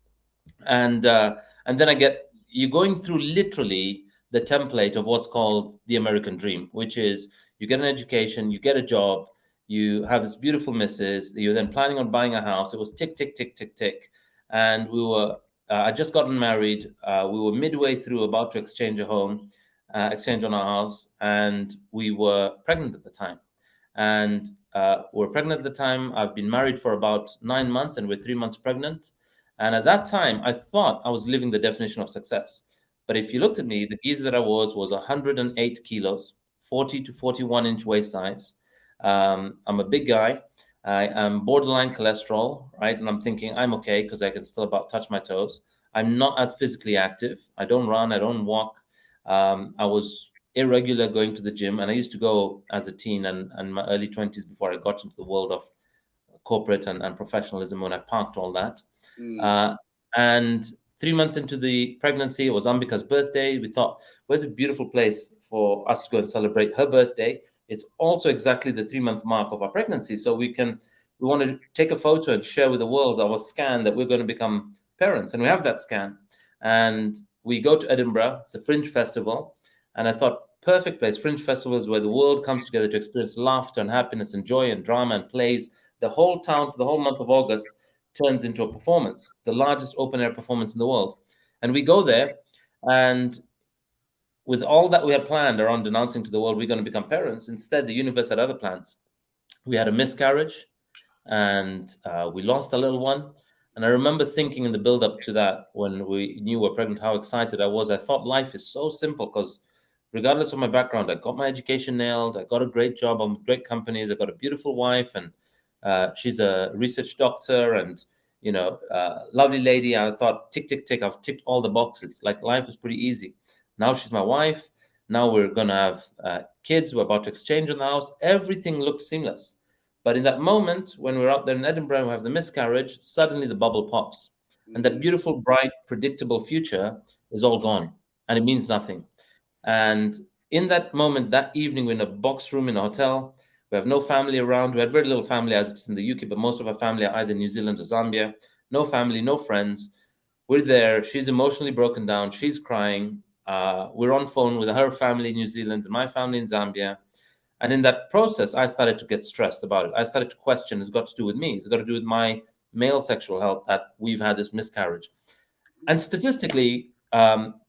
And then you're going through literally the template of what's called the American dream, which is you get an education, you get a job, you have this beautiful missus, you're then planning on buying a house. It was tick, tick, tick, tick, tick. And we were, I just gotten married. We were midway through, about to exchange on our house, and we were pregnant at the time. And we're pregnant at the time. I've been married for about 9 months, and we're 3 months pregnant. And at that time, I thought I was living the definition of success. But if you looked at me, the geezer that I was 108 kilos, 40 to 41 inch waist size. I'm a big guy. I am borderline cholesterol, right? And I'm thinking I'm okay because I can still about touch my toes. I'm not as physically active. I don't run. I don't walk. I was irregular going to the gym, and I used to go as a teen and my early 20s before I got into the world of corporate and professionalism, when I parked all that. And 3 months into the pregnancy, it was Ambika's birthday. We thought, where's a beautiful place for us to go and celebrate her birthday? It's also exactly the 3-month mark of our pregnancy. So we want to take a photo and share with the world our scan that we're going to become parents. And we have that scan. And we go to Edinburgh. It's a Fringe festival. And I thought, perfect place. Fringe festival is where the world comes together to experience laughter and happiness and joy and drama and plays. The whole town for the whole month of August turns into a performance, the largest open air performance in the world. And we go there, and with all that we had planned around announcing to the world we're going to become parents, instead the universe had other plans. We had a miscarriage, and we lost a little one. And I remember thinking in the build up to that, when we knew we were pregnant, how excited I was. I thought life is so simple, because regardless of my background, I got my education nailed. I got a great job on great companies. I got a beautiful wife, and she's a research doctor, and lovely lady. I thought, tick, tick, tick. I've ticked all the boxes. Like, life is pretty easy. Now she's my wife. Now we're going to have kids. We're about to exchange on the house. Everything looks seamless. But in that moment, when we're out there in Edinburgh and we have the miscarriage, suddenly the bubble pops. And that beautiful, bright, predictable future is all gone. And it means nothing. And in that moment, that evening, we're in a box room in a hotel. We have no family around. We had very little family as it's in the UK, but most of our family are either New Zealand or Zambia. No family, no friends. We're there. She's emotionally broken down. She's crying. We're on phone with her family in New Zealand and my family in Zambia. And in that process, I started to get stressed about it. I started to question, it's got to do with me. It's got to do with my male sexual health, that we've had this miscarriage. And statistically,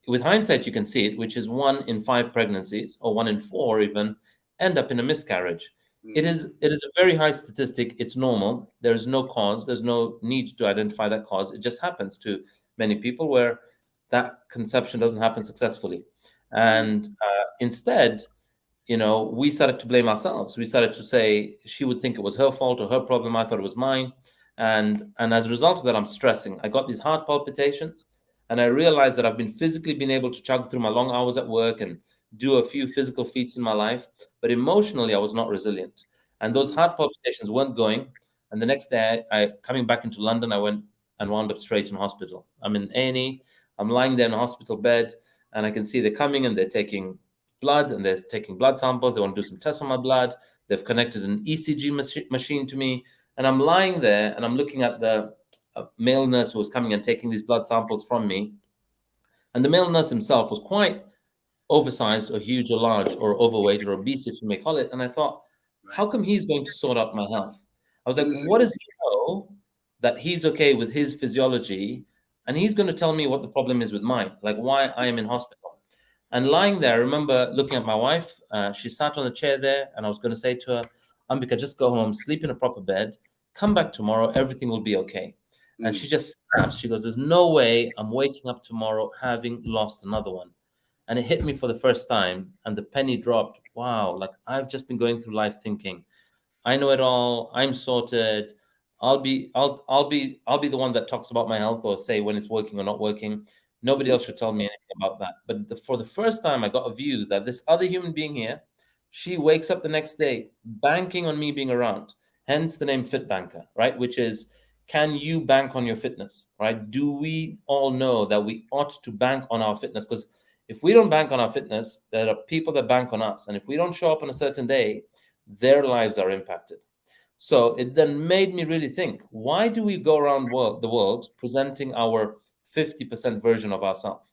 with hindsight, you can see it, which is 1 in 5 pregnancies, or 1 in 4 even, end up in a miscarriage. It is a very high statistic. It's normal. There's no cause. There's no need to identify that cause. It just happens to many people where that conception doesn't happen successfully. And instead, we started to blame ourselves. We started to say she would think it was her fault or her problem. I thought it was mine. And as a result of that, I'm stressing. I got these heart palpitations, and I realized that I've been able to chug through my long hours at work and do a few physical feats in my life, but emotionally I was not resilient. And those heart palpitations weren't going. And the next day, coming back into London, I went and wound up straight in hospital. I'm in A&E. I'm lying there in a hospital bed, and I can see they're coming and they're taking blood, and they're taking blood samples. They want to do some tests on my blood. They've connected an ECG machine to me, and I'm lying there and I'm looking at the male nurse who was coming and taking these blood samples from me. And the male nurse himself was quite oversized or huge or large or overweight or obese, if you may call it. And I thought, how come he's going to sort out my health? I was like, what does he know that he's okay with his physiology, and he's going to tell me what the problem is with mine, like why I am in hospital? And lying there, I remember looking at my wife. She sat on the chair there, and I was going to say to her, Ambika, just go home, sleep in a proper bed, come back tomorrow, everything will be okay. And she just snaps. She goes, there's no way I'm waking up tomorrow having lost another one. And it hit me for the first time, and the penny dropped. Wow, like I've just been going through life thinking, I know it all, I'm sorted. I'll be the one that talks about my health or say when it's working or not working. Nobody else should tell me anything about that. But for the first time, I got a view that this other human being here, she wakes up the next day banking on me being around. Hence the name FitBanker, right? Which is, can you bank on your fitness, right? Do we all know that we ought to bank on our fitness? Because if we don't bank on our fitness, there are people that bank on us. And if we don't show up on a certain day, their lives are impacted. So it then made me really think, why do we go around the world presenting our 50% version of ourselves?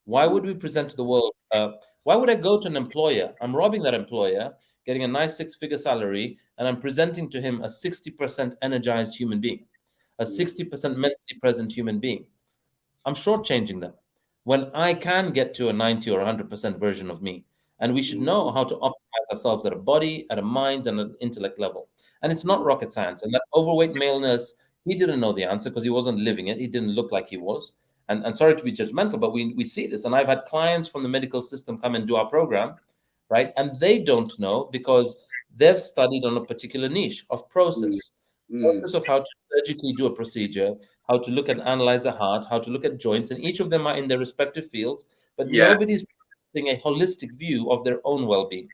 Why would we present to the world? Why would I go to an employer? I'm robbing that employer, getting a nice 6-figure salary, and I'm presenting to him a 60% energized human being, a 60% mentally present human being. I'm shortchanging them when I can get to a 90 or 100% version of me. And we should know how to optimize ourselves at a body, at a mind, and an intellect level. And it's not rocket science. And that overweight male nurse, he didn't know the answer because he wasn't living it. He didn't look like he was. And sorry to be judgmental, but we see this. And I've had clients from the medical system come and do our program, right? And they don't know because they've studied on a particular niche of process of how to surgically do a procedure, how to look and analyze a heart, how to look at joints, and each of them are in their respective fields, but nobody's presenting a holistic view of their own well-being.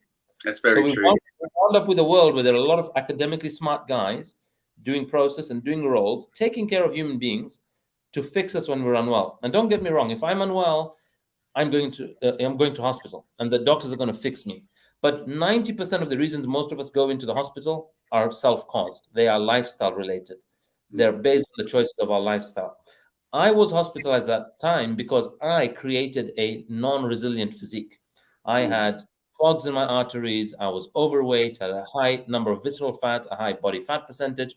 That's very true. We wound up with a world where there are a lot of academically smart guys doing process and doing roles, taking care of human beings to fix us when we're unwell. And don't get me wrong, if I'm unwell, I'm going to hospital, and the doctors are going to fix me. But 90% of the reasons most of us go into the hospital are self-caused. They are lifestyle related. They're based on the choices of our lifestyle. I was hospitalized that time because I created a non-resilient physique. I had clogs in my arteries. I was overweight, had a high number of visceral fat, a high body fat percentage.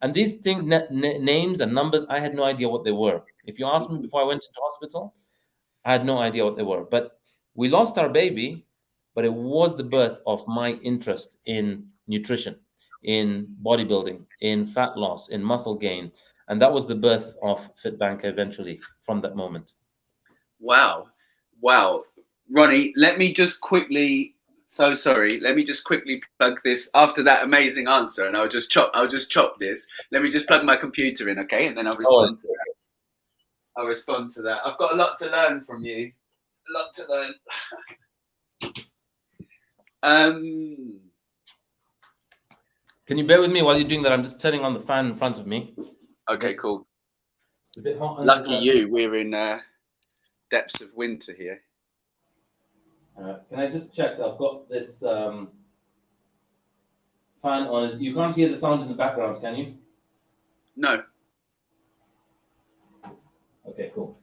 And these names and numbers, I had no idea what they were. If you asked me before I went into hospital, I had no idea what they were. But we lost our baby, but it was the birth of my interest in nutrition, in bodybuilding, in fat loss, in muscle gain. And that was the birth of FitBanker eventually from that moment. Wow. Ronnie, let me just quickly plug this after that amazing answer, and I'll just chop this. Let me just plug my computer in, okay? And then I'll respond to that. I'll respond to that. I've got a lot to learn from you. A lot to learn. Can you bear with me while you're doing that? I'm just turning on the fan in front of me. Okay, cool. It's a bit hot. Lucky you, we're in depths of winter here. Can I just check? I've got this fan on. You can't hear the sound in the background, can you? No. Okay, cool.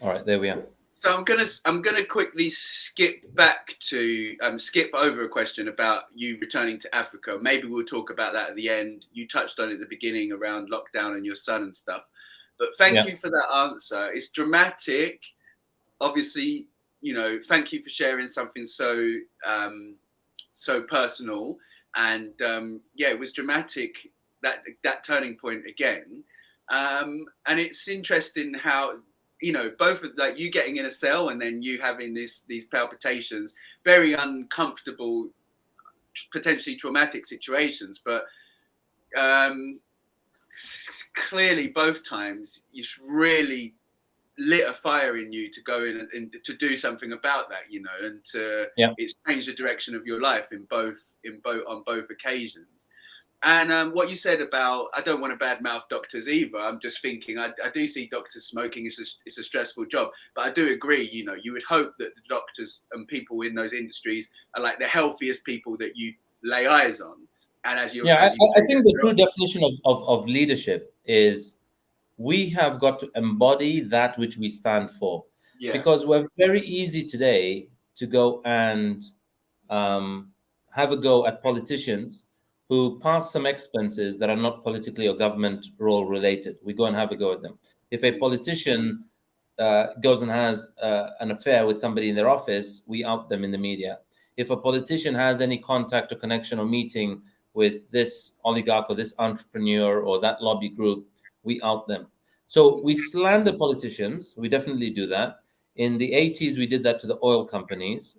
All right, there we are. So I'm gonna quickly skip over a question about you returning to Africa. Maybe we'll talk about that at the end. You touched on it at the beginning around lockdown and your son and stuff. But thank you for that answer. It's dramatic. Obviously, thank you for sharing something so personal. And it was dramatic, that turning point again. And it's interesting how both of, like, you getting in a cell and then you having these palpitations, very uncomfortable, potentially traumatic situations, but clearly both times you've really lit a fire in you to go in and to do something about that, and it's changed the direction of your life on both occasions. And what you said about, I don't want to badmouth doctors either. I'm just thinking, I do see doctors smoking. It's a stressful job, but I do agree. You would hope that the doctors and people in those industries are like the healthiest people that you lay eyes on. And I think the true definition of leadership is we have got to embody that which we stand for. Yeah. Because we're very easy today to go and have a go at politicians who pass some expenses that are not politically or government role related. We go and have a go at them. If a politician goes and has an affair with somebody in their office, we out them in the media. If a politician has any contact or connection or meeting with this oligarch or this entrepreneur or that lobby group, we out them. So we slander politicians. We definitely do that. In the 80s, we did that to the oil companies.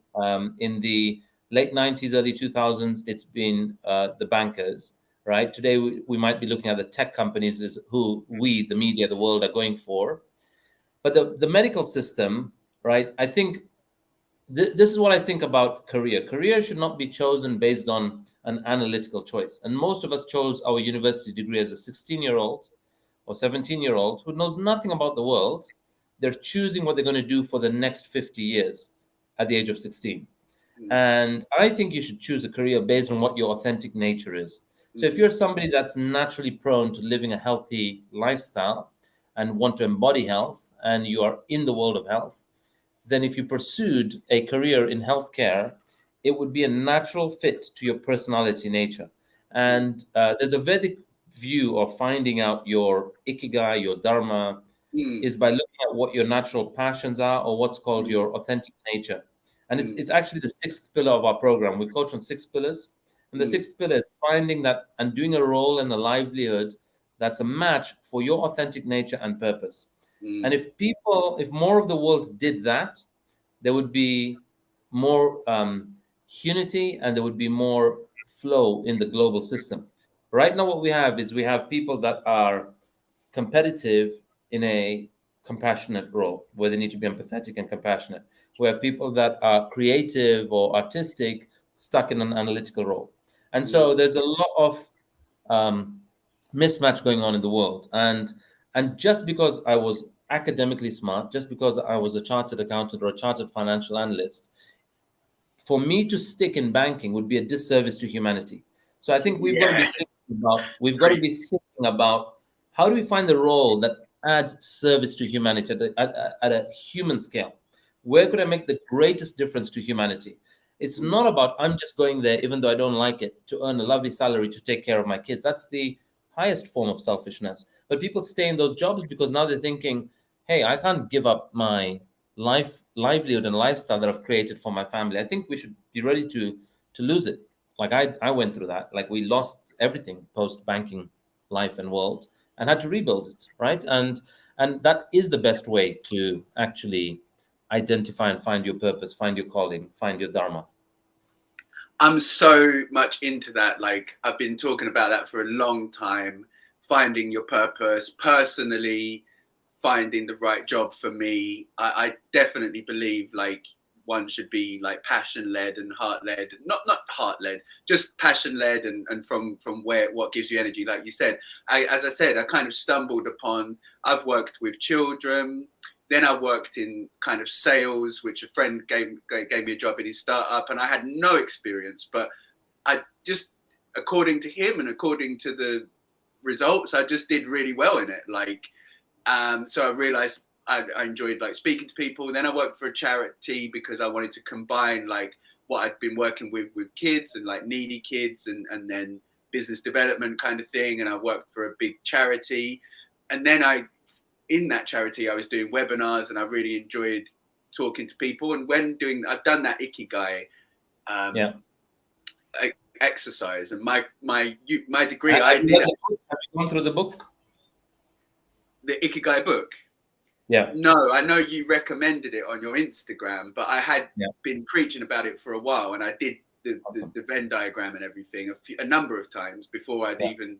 In the late 90s, early 2000s, it's been the bankers, right? Today, we might be looking at the tech companies as who we, the media, the world are going for. But the medical system, right? I think this is what I think about career. Career should not be chosen based on an analytical choice. And most of us chose our university degree as a 16-year-old or 17-year-old who knows nothing about the world. They're choosing what they're going to do for the next 50 years at the age of 16. And I think you should choose a career based on what your authentic nature is. So if you're somebody that's naturally prone to living a healthy lifestyle and want to embody health, and you are in the world of health, then if you pursued a career in healthcare, it would be a natural fit to your personality nature. And there's a Vedic view of finding out your ikigai, your dharma, is by looking at what your natural passions are, or what's called your authentic nature. And it's actually the sixth pillar of our program. We coach on 6 pillars. And the sixth pillar is finding that and doing a role and a livelihood that's a match for your authentic nature and purpose. And if more of the world did that, there would be more unity and there would be more flow in the global system. Right now, what we have people that are competitive in a compassionate role where they need to be empathetic and compassionate. We have people that are creative or artistic stuck in an analytical role. And so there's a lot of mismatch going on in the world. And just because I was academically smart, just because I was a chartered accountant or a chartered financial analyst, for me to stick in banking would be a disservice to humanity. So I think we've got to be thinking about how do we find the role that adds service to humanity at a human scale? Where could I make the greatest difference to humanity? It's not about I'm just going there, even though I don't like it, to earn a lovely salary to take care of my kids. That's the highest form of selfishness. But people stay in those jobs because now they're thinking, hey, I can't give up my livelihood and lifestyle that I've created for my family. I think we should be ready to lose it. Like I went through that. Like we lost everything post-banking life and world and had to rebuild it, right? And that is the best way to actually identify and find your purpose, find your calling, find your dharma. I'm so much into that. Like I've been talking about that for a long time, finding your purpose, personally finding the right job for me. I definitely believe like one should be like passion-led and heart-led, not heart-led, just passion-led and from what gives you energy. Like you said, as I said, I kind of stumbled upon, I've worked with children, then I worked in kind of sales, which a friend gave me a job in his startup, and I had no experience, but I just, according to him and according to the results, I just did really well in it. Like, so I realized I enjoyed like speaking to people. Then I worked for a charity because I wanted to combine like what I'd been working with kids and like needy kids, and then business development kind of thing. And I worked for a big charity, and then in that charity I was doing webinars, and I really enjoyed talking to people. And when I've done that Ikigai exercise, and my degree, Have you gone through the book? The Ikigai book? Yeah. No, I know you recommended it on your Instagram, but I had been preaching about it for a while, and I did the Venn diagram and everything a number of times before I'd even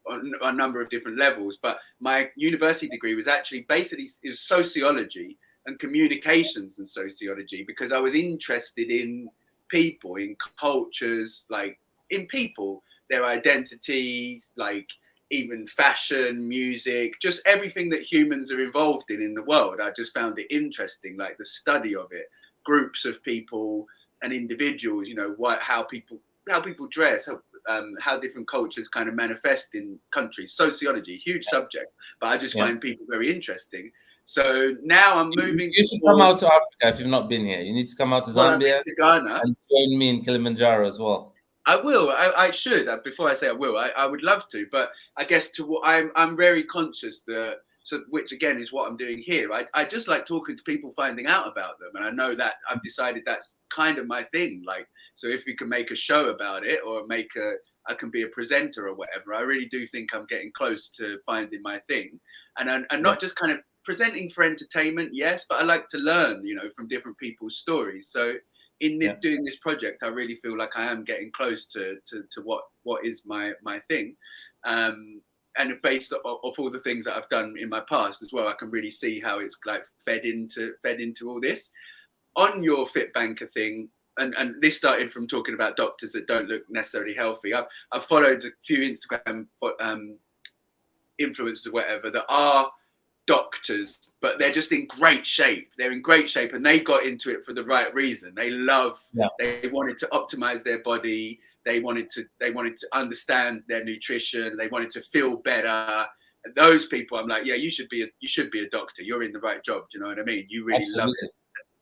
on a number of different levels. But my university degree was actually basically, it was sociology and communications and sociology, because I was interested in people, in cultures, like in people, their identity, like even fashion, music, just everything that humans are involved in the world. I just found it interesting, like the study of it, groups of people and individuals, you know, how people dress, how different cultures kind of manifest in countries. Sociology, huge subject, but I just find people very interesting. So now I'm moving. You should come out to Africa if you've not been here. You need to come out to Zambia, to Ghana, and join me in Kilimanjaro as well. I will. I should. Before I say I will, I would love to. But I guess I'm very conscious that, which again is what I'm doing here. I just like talking to people, finding out about them, and I know that I've decided that's kind of my thing. Like, so if we can make a show about it, or I can be a presenter or whatever. I really do think I'm getting close to finding my thing, and not just kind of presenting for entertainment, yes, but I like to learn, you know, from different people's stories. So in doing this project, I really feel like I am getting close to what is my thing, and based off all the things that I've done in my past as well, I can really see how it's like fed into all this. On your FITBANKER thing, and this started from talking about doctors that don't look necessarily healthy. I've followed a few Instagram influencers or whatever that are doctors, but they're just in great shape. They're in great shape, and they got into it for the right reason. They wanted to optimize their body. They wanted to understand their nutrition. They wanted to feel better. And those people, I'm like, yeah, you should be a doctor. You're in the right job. Do you know what I mean? You really love it.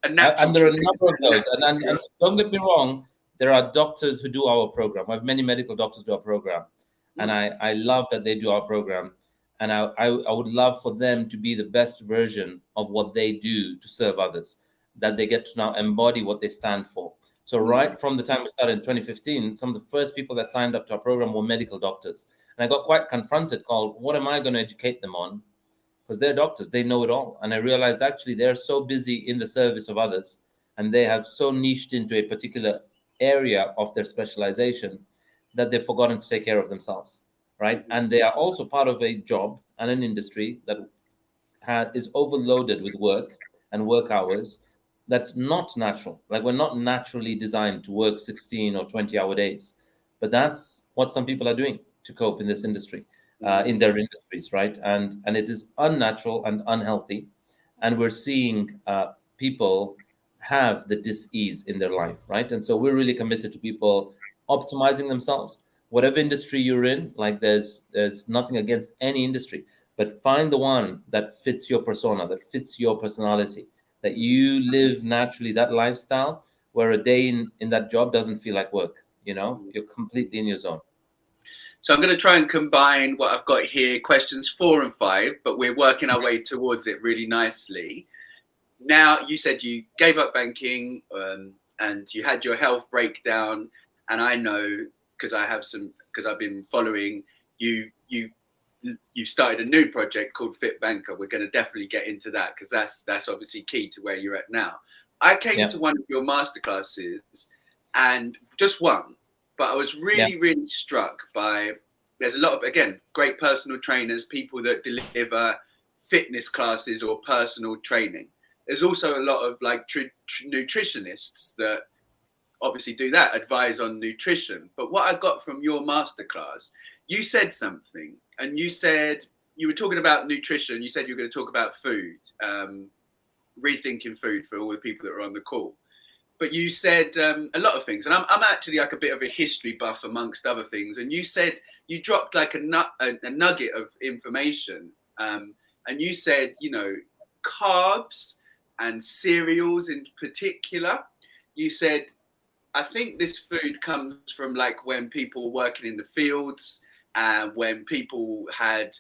And there are a number of those. And don't get me wrong, there are doctors who do our program. I have many medical doctors do our program, and I love that they do our program. And I would love for them to be the best version of what they do to serve others, that they get to now embody what they stand for. So right from the time we started in 2015, some of the first people that signed up to our program were medical doctors. And I got quite confronted, called, what am I going to educate them on? Because they're doctors, they know it all. And I realized actually they're so busy in the service of others, and they have so niched into a particular area of their specialization that they've forgotten to take care of themselves. Right. And they are also part of a job and an industry that is overloaded with work and work hours. That's not natural. Like, we're not naturally designed to work 16 or 20-hour days, but that's what some people are doing to cope in this industry, in their industries. Right. And it is unnatural and unhealthy. And we're seeing people have the dis-ease in their life. Right. And so we're really committed to people optimizing themselves. Whatever industry you're in, like there's nothing against any industry, but find the one that fits your persona, that fits your personality, that you live naturally that lifestyle where a day in that job doesn't feel like work. You know, you're completely in your zone. So I'm going to try and combine what I've got here, questions 4 and 5, but we're working our way towards it really nicely. Now, you said you gave up banking, and you had your health breakdown, and I know, because I've been following you started a new project called FITBANKER. We're going to definitely get into that, because that's obviously key to where you're at now. I came to one of your masterclasses, and just one, but I was really struck by, there's a lot of, again, great personal trainers, people that deliver fitness classes or personal training. There's also a lot of like nutritionists that obviously do that, advise on nutrition. But what I got from your masterclass, you said something, and you said, you were talking about nutrition. You said you were going to talk about food, rethinking food for all the people that are on the call. But you said a lot of things, and I'm actually like a bit of a history buff amongst other things. And you said, you dropped like a nugget of information, and you said, you know, carbs and cereals in particular. You said, I think this food comes from like when people were working in the fields and when people had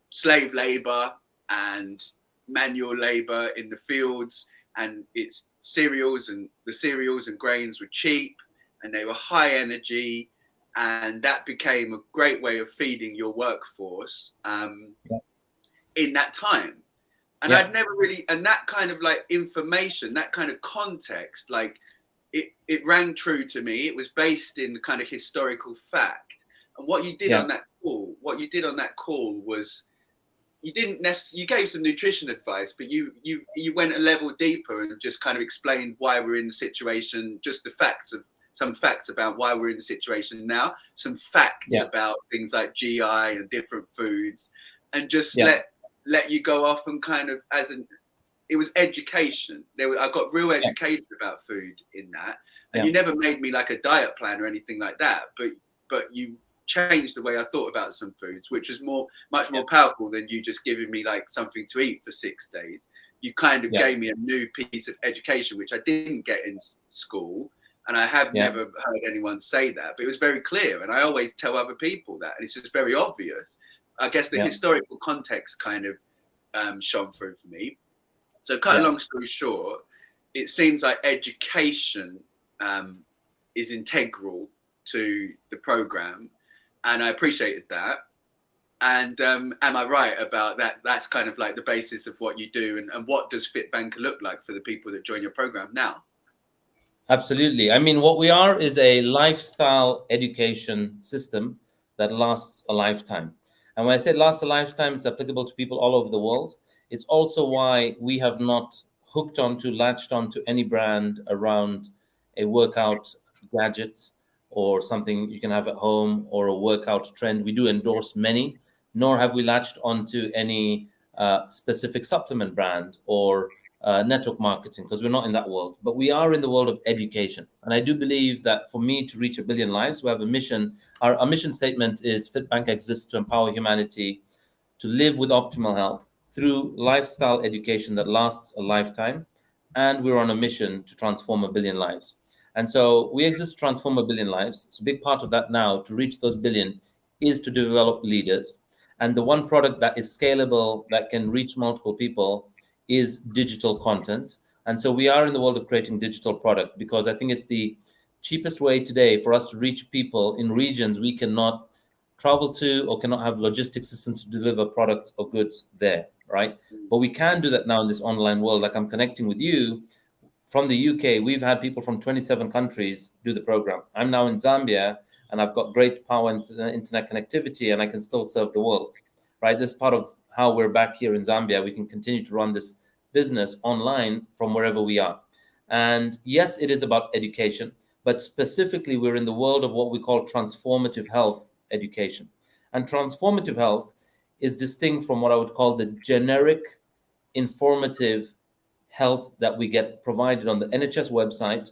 slave labor and manual labor in the fields, and it's cereals, and the cereals and grains were cheap and they were high energy, and that became a great way of feeding your workforce in that time. And I'd never really, and that kind of like information, that kind of context, like it rang true to me. It was based in kind of historical fact. And what you did on that call, was you didn't necessarily, you gave some nutrition advice, but you went a level deeper and just kind of explained why we're in the situation, just the facts of, some facts about why we're in the situation now, some facts about things like GI and different foods, and just let you go off and kind of, it was education. I got real education about food in that, and you never made me like a diet plan or anything like that, but you changed the way I thought about some foods, which was much more powerful than you just giving me like something to eat for 6 days. You kind of gave me a new piece of education, which I didn't get in school. And I have never heard anyone say that, but it was very clear. And I always tell other people that, and it's just very obvious. I guess the historical context kind of shone through for me. So cut a long story short, it seems like education is integral to the program. And I appreciated that. And am I right about that? That's kind of like the basis of what you do. And what does FITBANker look like for the people that join your program now? Absolutely. I mean, what we are is a lifestyle education system that lasts a lifetime. And when I say lasts a lifetime, it's applicable to people all over the world. It's also why we have not latched onto any brand around a workout gadget or something you can have at home or a workout trend. We do endorse many, nor have we latched onto any specific supplement brand or network marketing, because we're not in that world, but we are in the world of education. And I do believe that for me to reach 1 billion lives, we have a mission. Our mission statement is FITBANK exists to empower humanity to live with optimal health through lifestyle education that lasts a lifetime. And we're on a mission to transform 1 billion lives. And so we exist to transform 1 billion lives. So a big part of that now to reach those billion is to develop leaders. And the one product that is scalable, that can reach multiple people, is digital content. And so we are in the world of creating digital product, because I think it's the cheapest way today for us to reach people in regions we cannot travel to or cannot have logistic systems to deliver products or goods there, right? But we can do that now in this online world. Like I'm connecting with you from the UK. We've had people from 27 countries do the program. I'm now in Zambia and I've got great power and internet connectivity, and I can still serve the world, right? This is part of how we're back here in Zambia. We can continue to run this business online from wherever we are. And yes, it is about education, but specifically we're in the world of what we call transformative health education. And transformative health is distinct from what I would call the generic informative health that we get provided on the NHS website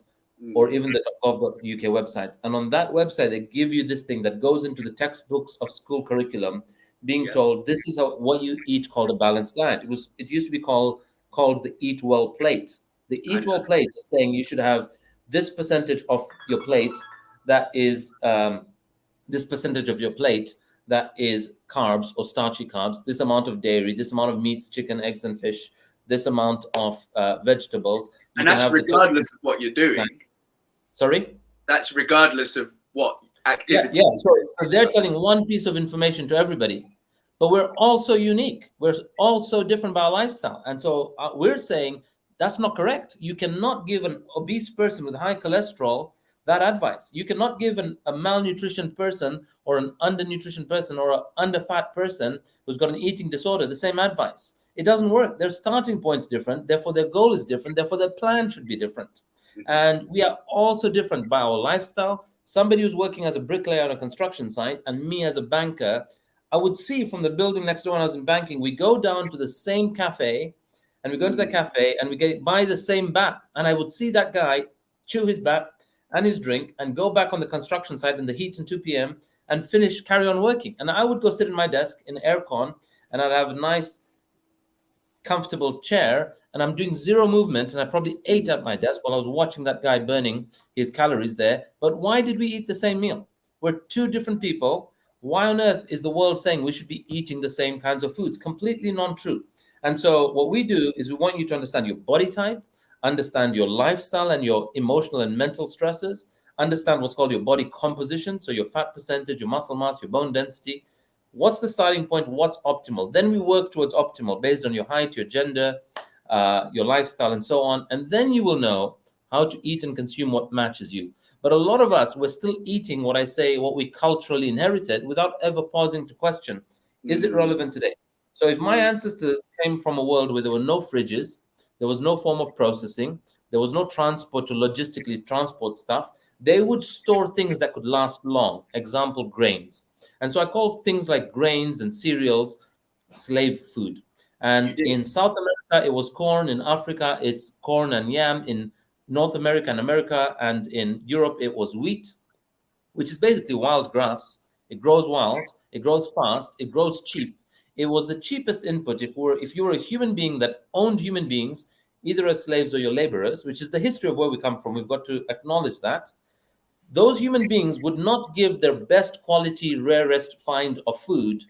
or even the gov.uk website. And on that website, they give you this thing that goes into the textbooks of school curriculum, being told this is what you eat, called a balanced diet. It used to be called the Eat Well plate. The Eat Well plate is saying you should have this percentage of your plate that is carbs or starchy carbs, this amount of dairy, this amount of meats, chicken, eggs, and fish, this amount of vegetables. And that's regardless of what you're doing. Sorry? That's regardless of what activity. Yeah. So they're telling one piece of information to everybody, but we're also unique. We're also different by our lifestyle. And so we're saying that's not correct. You cannot give an obese person with high cholesterol that advice. You cannot give a malnutrition person or an undernutrition person or an underfat person who's got an eating disorder the same advice. It doesn't work. Their starting point's different. Therefore, their goal is different. Therefore, their plan should be different. And we are also different by our lifestyle. Somebody who's working as a bricklayer on a construction site and me as a banker, I would see from the building next door when I was in banking, we go down to the same cafe and we go to the cafe and we buy the same bat. And I would see that guy chew his bat and his drink and go back on the construction site in the heat in 2 p.m. and carry on working. And I would go sit in my desk in aircon and I'd have a nice comfortable chair and I'm doing zero movement, and I probably ate at my desk while I was watching that guy burning his calories there. But why did we eat the same meal? We're two different people. Why on earth is the world saying we should be eating the same kinds of foods? Completely non-true. And so what we do is we want you to understand your body type, understand your lifestyle and your emotional and mental stresses, understand what's called your body composition, so your fat percentage, your muscle mass, your bone density. What's the starting point? What's optimal? Then we work towards optimal based on your height, your gender, your lifestyle, and so on. And then you will know how to eat and consume what matches you. But a lot of us, we're still eating what we culturally inherited without ever pausing to question, is it relevant today? So if my ancestors came from a world where there were no fridges, there was no form of processing, there was no transport to logistically transport stuff, they would store things that could last long. Example, grains. And so I call things like grains and cereals slave food. And in South America, it was corn. In Africa, it's corn and yam. In North America and America and in Europe, it was wheat, which is basically wild grass. It grows wild, it grows fast, it grows cheap. It was the cheapest input if you were a human being that owned human beings, either as slaves or your laborers, which is the history of where we come from. We've got to acknowledge that. Those human beings would not give their best quality, rarest find of food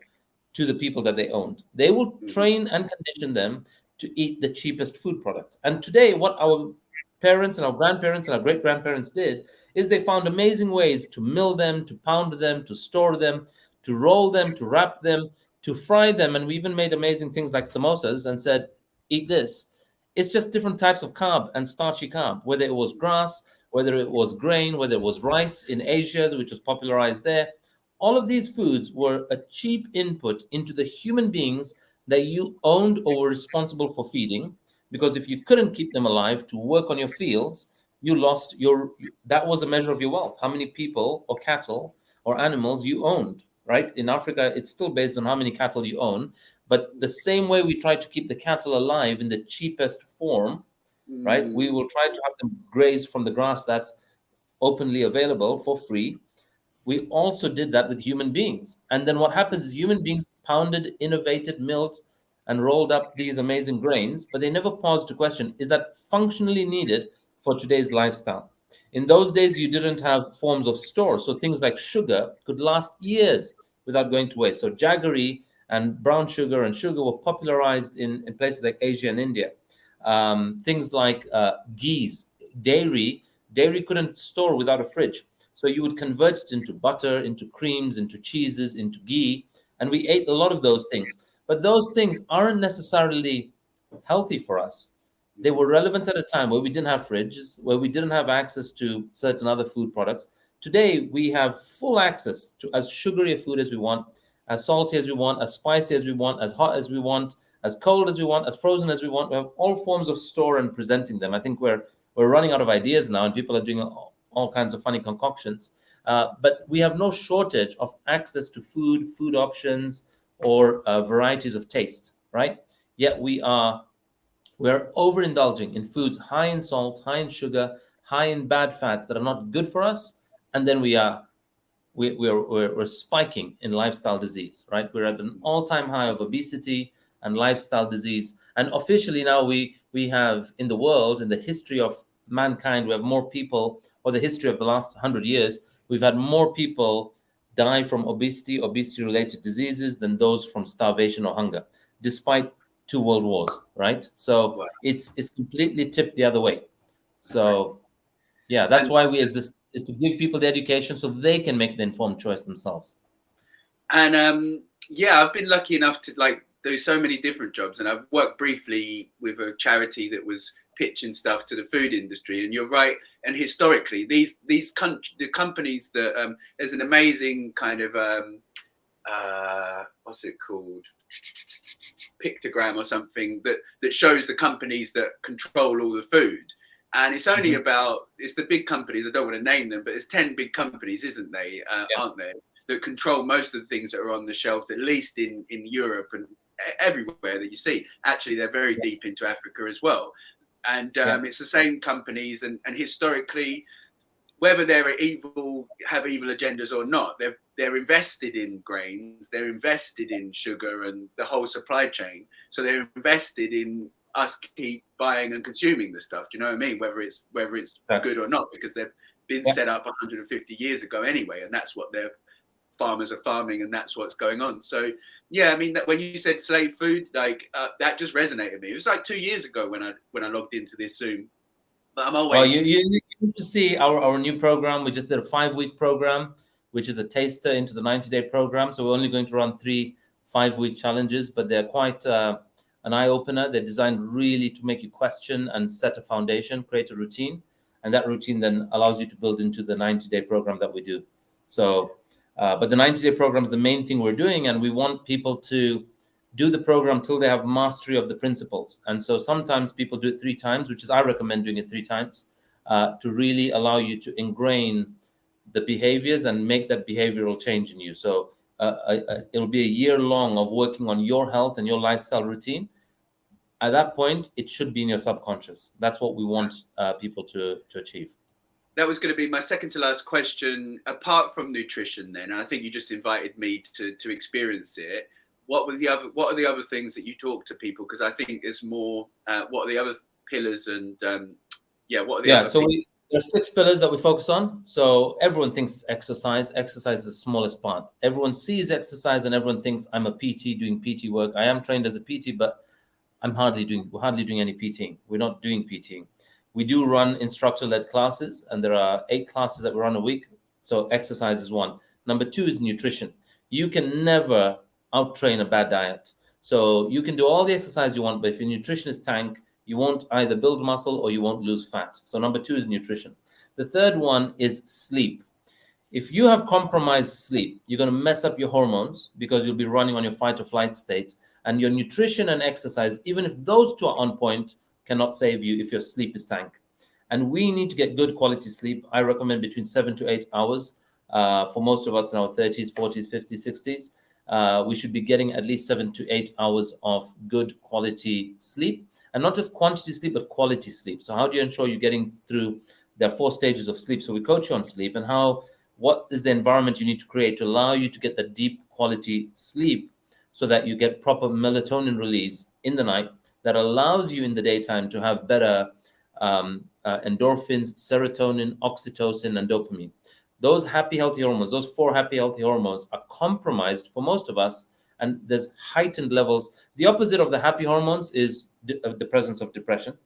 to the people that they owned. They will train and condition them to eat the cheapest food product. And today, what our parents and our grandparents and our great grandparents did is they found amazing ways to mill them, to pound them, to store them, to roll them, to wrap them, to fry them. And we even made amazing things like samosas and said, eat this. It's just different types of carb and starchy carb, whether it was grass, whether it was grain, whether it was rice in Asia, which was popularized there. All of these foods were a cheap input into the human beings that you owned or were responsible for feeding. Because if you couldn't keep them alive to work on your fields, you lost that was a measure of your wealth, how many people or cattle or animals you owned, right? In Africa, it's still based on how many cattle you own. But the same way we try to keep the cattle alive in the cheapest form, right? We will try to have them graze from the grass that's openly available for free. We also did that with human beings. And then what happens is human beings pounded, innovated, milled, and rolled up these amazing grains, but they never paused to question, is that functionally needed for today's lifestyle? In those days, you didn't have forms of store. So things like sugar could last years without going to waste. So jaggery and brown sugar and sugar were popularized in places like Asia and India. Things like ghees, dairy couldn't store without a fridge. So you would convert it into butter, into creams, into cheeses, into ghee. And we ate a lot of those things. But those things aren't necessarily healthy for us. They were relevant at a time where we didn't have fridges, where we didn't have access to certain other food products. Today, we have full access to as sugary a food as we want, as salty as we want, as spicy as we want, as hot as we want, as cold as we want, as frozen as we want. We have all forms of store and presenting them. I think we're running out of ideas now, and people are doing all kinds of funny concoctions. But we have no shortage of access to food options, or varieties of taste, right? Yet we're overindulging in foods high in salt, high in sugar, high in bad fats that are not good for us, and then we're spiking in lifestyle disease, right? We're at an all-time high of obesity and lifestyle disease, and officially now we have in the world, in the history of mankind, we have more people, or the history of the last 100 years, we've had more people die from obesity-related diseases than those from starvation or hunger, despite 2 world wars, right? So it's completely tipped the other way. So yeah, that's why we exist, is to give people the education so they can make the informed choice themselves. And yeah, I've been lucky enough to do so many different jobs, and I've worked briefly with a charity that was pitching stuff to the food industry. And you're right. And historically, the companies that there's an amazing kind of what's it called, pictogram or something that shows the companies that control all the food. And it's only it's the big companies, I don't want to name them, but it's 10 big companies, isn't they? Aren't they? That control most of the things that are on the shelves, at least in Europe and everywhere that you see. Actually, they're very deep into Africa as well. And it's the same companies. And historically, whether they're evil, have evil agendas or not, they're invested in grains, they're invested in sugar and the whole supply chain. So they're invested in us keep buying and consuming the stuff. Do you know what I mean? Whether it's good or not, because they've been set up 150 years ago anyway, and that's what their farmers are farming, and that's what's going on. So yeah, I mean, when you said slave food, like that just resonated with me. It was like 2 years ago when I logged into this Zoom. But I'm always. Well, you need to see our new program. We just did a 5-week program, which is a taster into the 90-day program. So we're only going to run 3 5-week challenges, but they're quite an eye-opener. They're designed really to make you question and set a foundation, create a routine. And that routine then allows you to build into the 90-day program that we do. So, but the 90-day program is the main thing we're doing. And we want people to do the program till they have mastery of the principles. And so sometimes people do it 3 times, which is, I recommend doing it 3 times to really allow you to ingrain the behaviors and make that behavioral change in you. So it'll be a year long of working on your health and your lifestyle routine. At that point, it should be in your subconscious. That's what we want people to achieve. That was going to be my second to last question. Apart from nutrition, then, and I think you just invited me to experience it. What are the other things that you talk to people? Because I think there's more. What are the other pillars? And what are the other? So there's 6 pillars that we focus on. So everyone thinks exercise. Exercise is the smallest part. Everyone sees exercise and everyone thinks I'm a PT doing PT work. I am trained as a PT, but we're hardly doing any PTing. We're not doing PTing. We do run instructor-led classes, and there are 8 classes that we run a week. So exercise is one. Number 2 is nutrition. You can never out-train a bad diet. So you can do all the exercise you want, but if your nutrition is tank, you won't either build muscle or you won't lose fat. So number 2 is nutrition. The third one is sleep. If you have compromised sleep, you're going to mess up your hormones because you'll be running on your fight or flight state. And your nutrition and exercise, even if those 2 are on point, cannot save you if your sleep is tank. And we need to get good quality sleep. I recommend between 7 to 8 hours for most of us in our 30s, 40s, 50s, 60s. We should be getting at least 7 to 8 hours of good quality sleep, and not just quantity sleep, but quality sleep. So how do you ensure you're getting through? There are 4 stages of sleep. So we coach you on sleep and what is the environment you need to create to allow you to get the deep quality sleep so that you get proper melatonin release in the night that allows you in the daytime to have better endorphins, serotonin, oxytocin, and dopamine. Those happy, healthy hormones, those 4 happy, healthy hormones are compromised for most of us, and there's heightened levels. The opposite of the happy hormones is the presence of depression.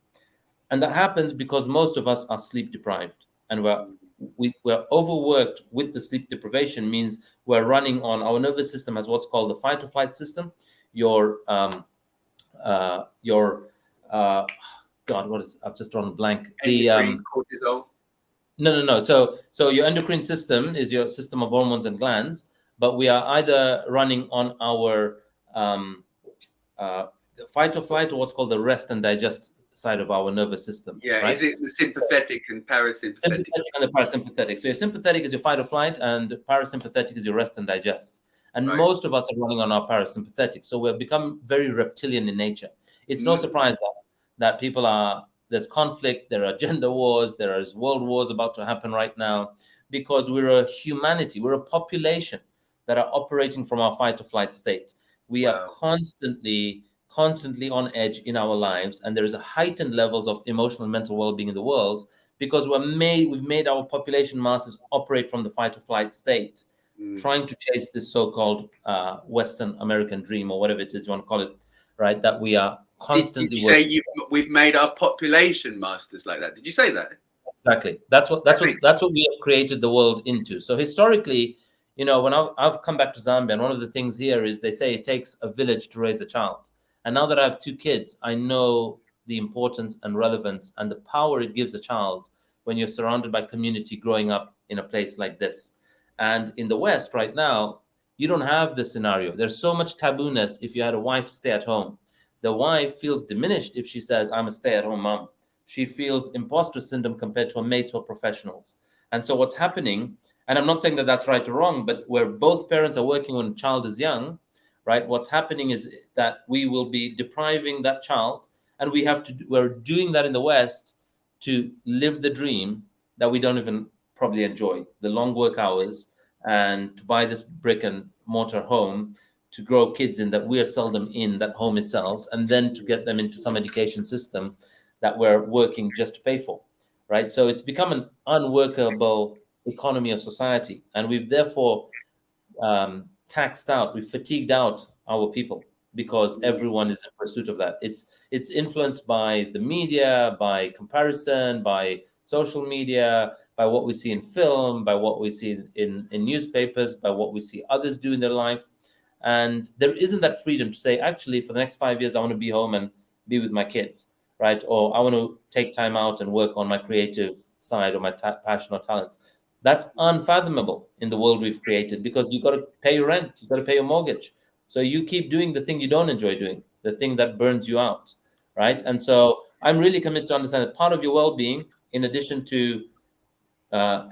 And that happens because most of us are sleep deprived, and we're overworked with the sleep deprivation. Means we're running on our nervous system as what's called the fight or flight system. I've just drawn a blank. Cortisol. No. So your endocrine system is your system of hormones and glands, but we are either running on our fight or flight, or what's called the rest and digest side of our nervous system. Yeah, right? Is it the sympathetic and parasympathetic? Sympathetic and the parasympathetic. So your sympathetic is your fight or flight, and parasympathetic is your rest and digest. And most of us are running on our parasympathetic. So we've become very reptilian in nature. It's no surprise that people there's conflict, there are gender wars, there is world wars about to happen right now, because we're a humanity, we're a population that are operating from our fight or flight state. We are constantly on edge in our lives, and there is a heightened levels of emotional and mental well-being in the world because we've made our population masses operate from the fight or flight state, trying to chase this so-called Western American dream, or whatever it is you want to call it, right? That we are constantly. Did you say we've made our population masters like that? Did you say that? Exactly. That's what we have created the world into. So historically, when I've come back to Zambia, and one of the things here is they say it takes a village to raise a child. And now that I have 2 kids, I know the importance and relevance and the power it gives a child when you're surrounded by community growing up in a place like this. And in the West right now, you don't have this scenario. There's so much tabooness if you had a wife stay at home. The wife feels diminished if she says, I'm a stay-at-home mom. She feels imposter syndrome compared to her mates or professionals. And so what's happening, and I'm not saying that that's right or wrong, but where both parents are working when a child is young, right? What's happening is that we will be depriving that child, and we're doing that in the West to live the dream that we don't even probably enjoy, the long work hours, and to buy this brick and mortar home to grow kids in that we are seldom in that home itself, and then to get them into some education system that we're working just to pay for, right? So it's become an unworkable economy of society, and we've therefore taxed out, we fatigued out our people because everyone is in pursuit of that. It's influenced by the media, by comparison, by social media, by what we see in film, by what we see in newspapers, by what we see others do in their life. And there isn't that freedom to say, actually, for the next 5 years, I want to be home and be with my kids, right? Or I want to take time out and work on my creative side or my passion or talents. That's unfathomable in the world we've created, because you've got to pay your rent, you've got to pay your mortgage. So you keep doing the thing you don't enjoy doing, the thing that burns you out, right? And so I'm really committed to understand that part of your well-being, in addition to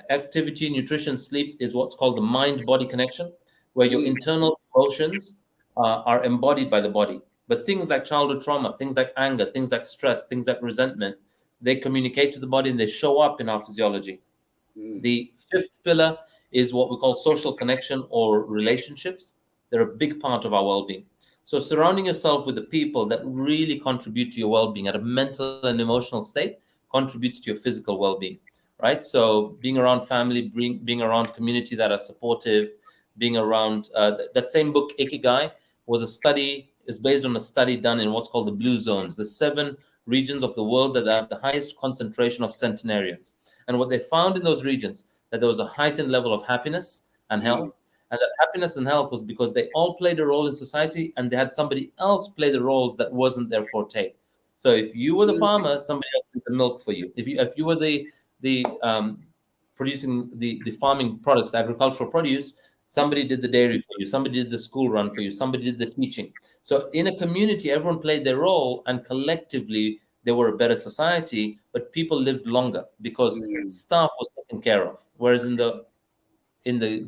activity, nutrition, sleep, is what's called the mind-body connection, where your internal emotions are embodied by the body. But things like childhood trauma, things like anger, things like stress, things like resentment, they communicate to the body and they show up in our physiology. The fifth pillar is what we call social connection or relationships. They're a big part of our well-being. So surrounding yourself with the people that really contribute to your well-being at a mental and emotional state contributes to your physical well-being, right? So being around family, being around community that are supportive, being around that same book, Ikigai, is based on a study done in what's called the blue zones, the 7 regions of the world that have the highest concentration of centenarians. And what they found in those regions, that there was a heightened level of happiness and health. And that happiness and health was because they all played a role in society, and they had somebody else play the roles that wasn't their forte. So if you were the farmer, somebody else did the milk for you. If you were the producing the farming products, the agricultural produce, somebody did the dairy for you, somebody did the school run for you, somebody did the teaching. So in a community, everyone played their role, and collectively they were a better society, but people lived longer because staff was taken care of. Whereas in the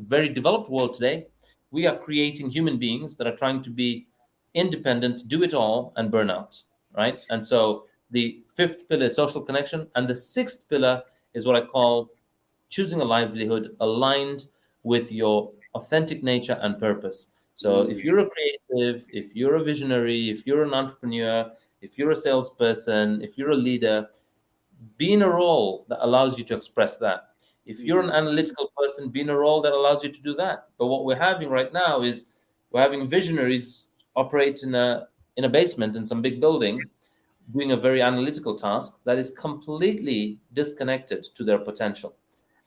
very developed world today, we are creating human beings that are trying to be independent, do it all, and burn out, right? And so the fifth pillar is social connection, and the sixth pillar is what I call choosing a livelihood aligned with your authentic nature and purpose. So if you're a creative, if you're a visionary, if you're an entrepreneur, if you're a salesperson, if you're a leader, be in a role that allows you to express that. If you're an analytical person, be in a role that allows you to do that. But what we're having right now is we're having visionaries operate in a basement in some big building, doing a very analytical task that is completely disconnected to their potential.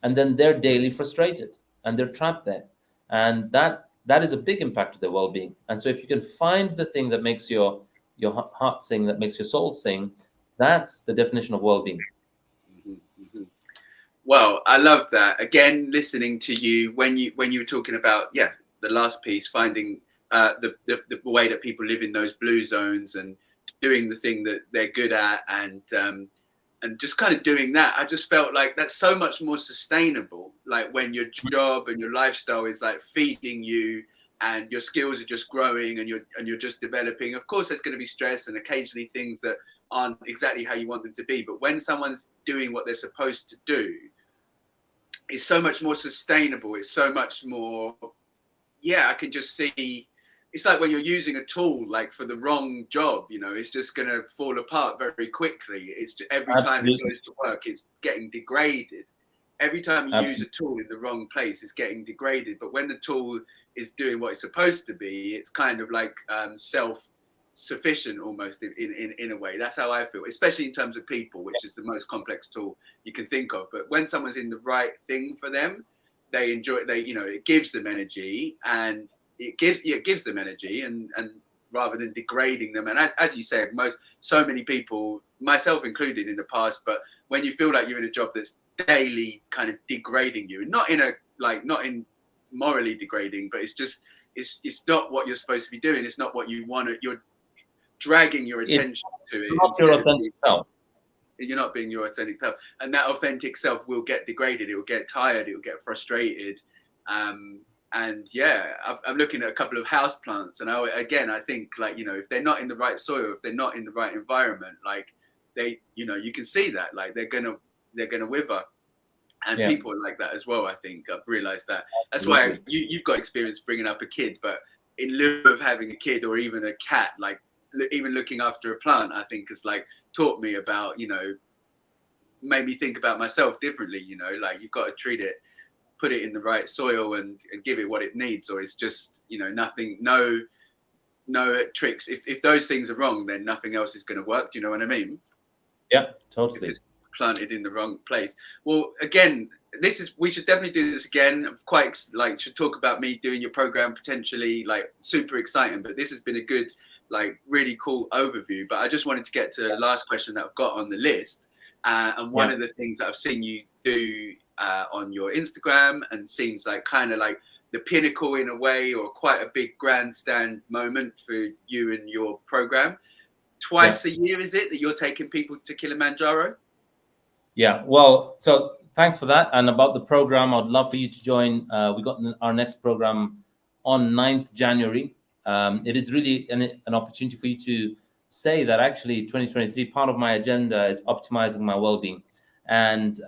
And then they're daily frustrated and they're trapped there. And that is a big impact to their well-being. And so if you can find the thing that makes your heart sing, that makes your soul sing, that's the definition of well-being. Well, I love that. Again, listening to you when you were talking about the last piece, finding the way that people live in those blue zones and doing the thing that they're good at, and just kind of doing that. I just felt like that's so much more sustainable. Like when your job and your lifestyle is like feeding you, and your skills are just growing, and you're just developing. Of course, there's going to be stress and occasionally things that aren't exactly how you want them to be. But when someone's doing what they're supposed to do, it's so much more sustainable. It's so much more, I can just see, it's like when you're using a tool, like for the wrong job, it's just going to fall apart very quickly. It's just, every time it goes to work, it's getting degraded. Every time you use a tool in the wrong place, it's getting degraded. But when the tool is doing what it's supposed to be, it's kind of like self-sufficient almost in a way. That's how I feel, especially in terms of people, which is the most complex tool you can think of. But when someone's in the right thing for them, they enjoy it. It gives them energy, and it gives them energy, and rather than degrading them. And as you said, so many people, myself included in the past, but when you feel like you're in a job that's daily kind of degrading you, and not in morally degrading, but it's just it's not what you're supposed to be doing. It's not what you want. You're dragging your attention to it. Not your authentic self. You're not being your authentic self, and that authentic self will get degraded. It will get tired. It will get frustrated. And I'm looking at a couple of house plants, and I think like, if they're not in the right soil, if they're not in the right environment, like you can see that, like they're gonna wither. And Yeah. people are like that as well. I think I've realized that. That's why Absolutely. you've got experience bringing up a kid, but in lieu of having a kid or even a cat, like even looking after a plant, I think has like taught me about, made me think about myself differently. Like you've got to treat it, put it in the right soil and give it what it needs, or it's just, nothing, no tricks. If those things are wrong, then nothing else is going to work. Do you know what I mean? Yeah, If totally. it's planted in the wrong place. Well, again, we should definitely do this again. I'm quite should talk about me doing your program potentially, like super exciting. But this has been a good, like really cool overview. But I just wanted to get to the last question that I've got on the list. And one Yeah. of the things that I've seen you do on your Instagram and seems like kind of like the pinnacle in a way, or quite a big grandstand moment for you and your program. Twice a year, is it that you're taking people to Kilimanjaro? Yeah, well, so thanks for that. And about the program, I'd love for you to join. We got our next program on 9th January. It is really an opportunity for you to say that actually 2023, part of my agenda is optimizing my well-being. And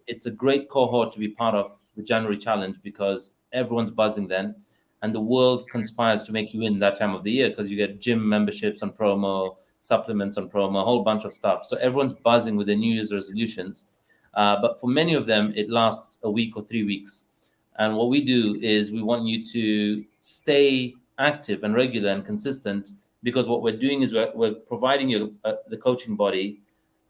it's a great cohort to be part of the January challenge, because everyone's buzzing then. And the world conspires to make you win that time of the year, because you get gym memberships on promo, supplements on promo, a whole bunch of stuff. So everyone's buzzing with their New Year's resolutions. But for many of them, it lasts a week or 3 weeks. And what we do is we want you to stay active and regular and consistent, because what we're doing is we're providing you the coaching body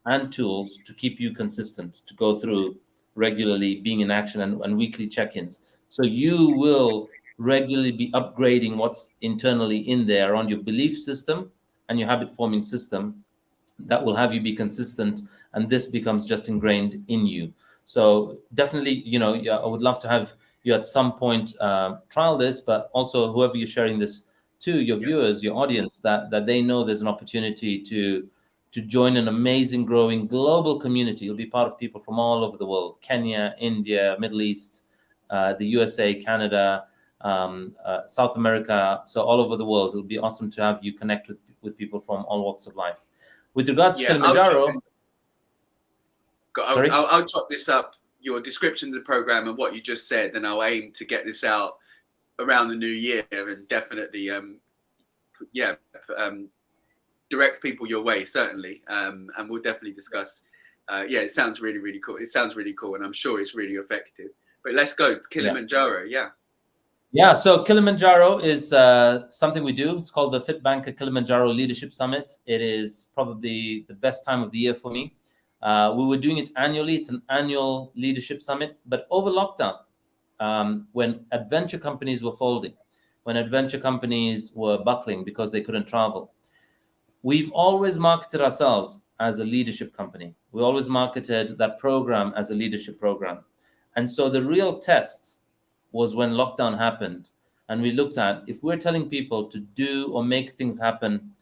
and tools to keep you consistent, to go through regularly, being in action, and weekly check-ins. So you will regularly be upgrading what's internally in there around your belief system and your habit forming system, that will have you be consistent, and this becomes just ingrained in you. So definitely, yeah, I would love to have you at some point trial this, but also whoever you're sharing this to, your viewers, your audience, that they know there's an opportunity to join an amazing, growing global community. You'll be part of people from all over the world: Kenya, India, Middle East, the USA, Canada, South America. So all over the world. It'll be awesome to have you connect with people from all walks of life. With regards to Yeah, I'll chop Kilimanjaro, this. sorry? I'll chop this up. Your description of the program and what you just said, and I'll aim to get this out around the new year, and definitely, direct people your way, certainly. And we'll definitely discuss. It sounds really, really cool. It sounds really cool, and I'm sure it's really effective. But let's go to Kilimanjaro. Yeah. Yeah, so Kilimanjaro is something we do. It's called the FITBANEER Kilimanjaro Leadership Summit. It is probably the best time of the year for me. We were doing it annually. It's an annual leadership summit, but over lockdown, when adventure companies were folding, when adventure companies were buckling because they couldn't travel, we've always marketed ourselves as a leadership company. We always marketed that program as a leadership program. And so the real test was when lockdown happened, and we looked at, if we're telling people to do or make things happen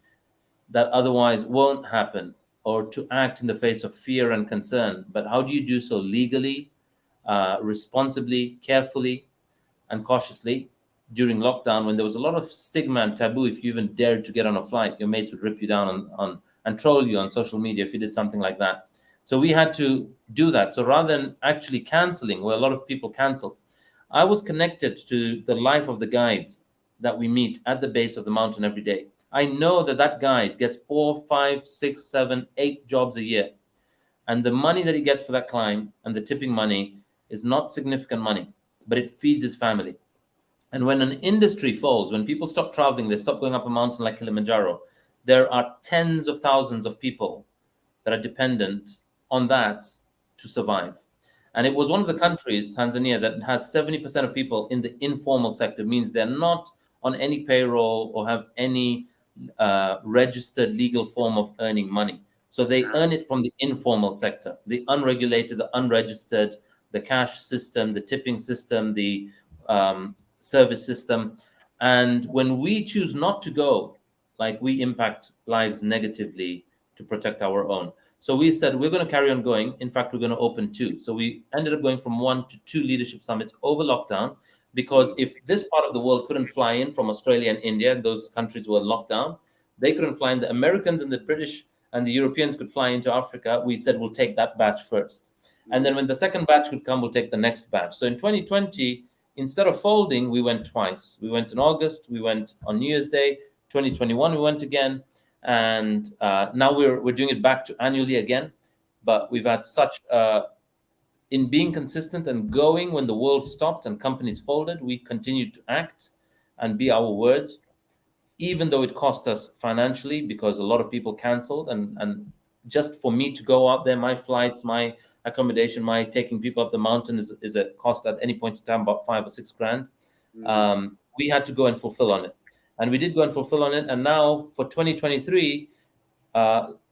that otherwise won't happen, or to act in the face of fear and concern, but how do you do so legally, responsibly, carefully, and cautiously during lockdown, when there was a lot of stigma and taboo? If you even dared to get on a flight, your mates would rip you down on and troll you on social media if you did something like that. So we had to do that. So rather than actually canceling, where a lot of people canceled, I was connected to the life of the guides that we meet at the base of the mountain every day. I know that guide gets 4, 5, 6, 7, 8 jobs a year. And the money that he gets for that climb and the tipping money is not significant money, but it feeds his family. And when an industry falls, when people stop traveling, they stop going up a mountain like Kilimanjaro, there are tens of thousands of people that are dependent on that to survive. And it was one of the countries, Tanzania, that has 70% of people in the informal sector, means they're not on any payroll or have any registered legal form of earning money. So they earn it from the informal sector, the unregulated, the unregistered, the cash system, the tipping system, the service system. And when we choose not to go, like, we impact lives negatively to protect our own. So we said we're going to carry on going. In fact, we're going to open 2. So we ended up going from 1 to 2 leadership summits over lockdown, because if this part of the world couldn't fly in from Australia and India, those countries were locked down, they couldn't fly in. The Americans and the British and the Europeans could fly into Africa, we said we'll take that batch first. And then when the second batch would come, we'll take the next batch. So in 2020, instead of folding, we went twice. We went in August, we went on New Year's Day. 2021, we went again. And now we're doing it back to annually again. But we've had such, in being consistent and going when the world stopped and companies folded, we continued to act and be our words, even though it cost us financially because a lot of people canceled. And just for me to go out there, my flights, my accommodation, my taking people up the mountain is a cost at any point in time about $5 or $6 grand. We had to go and fulfill on it. And we did go and fulfill on it. And now for 2023,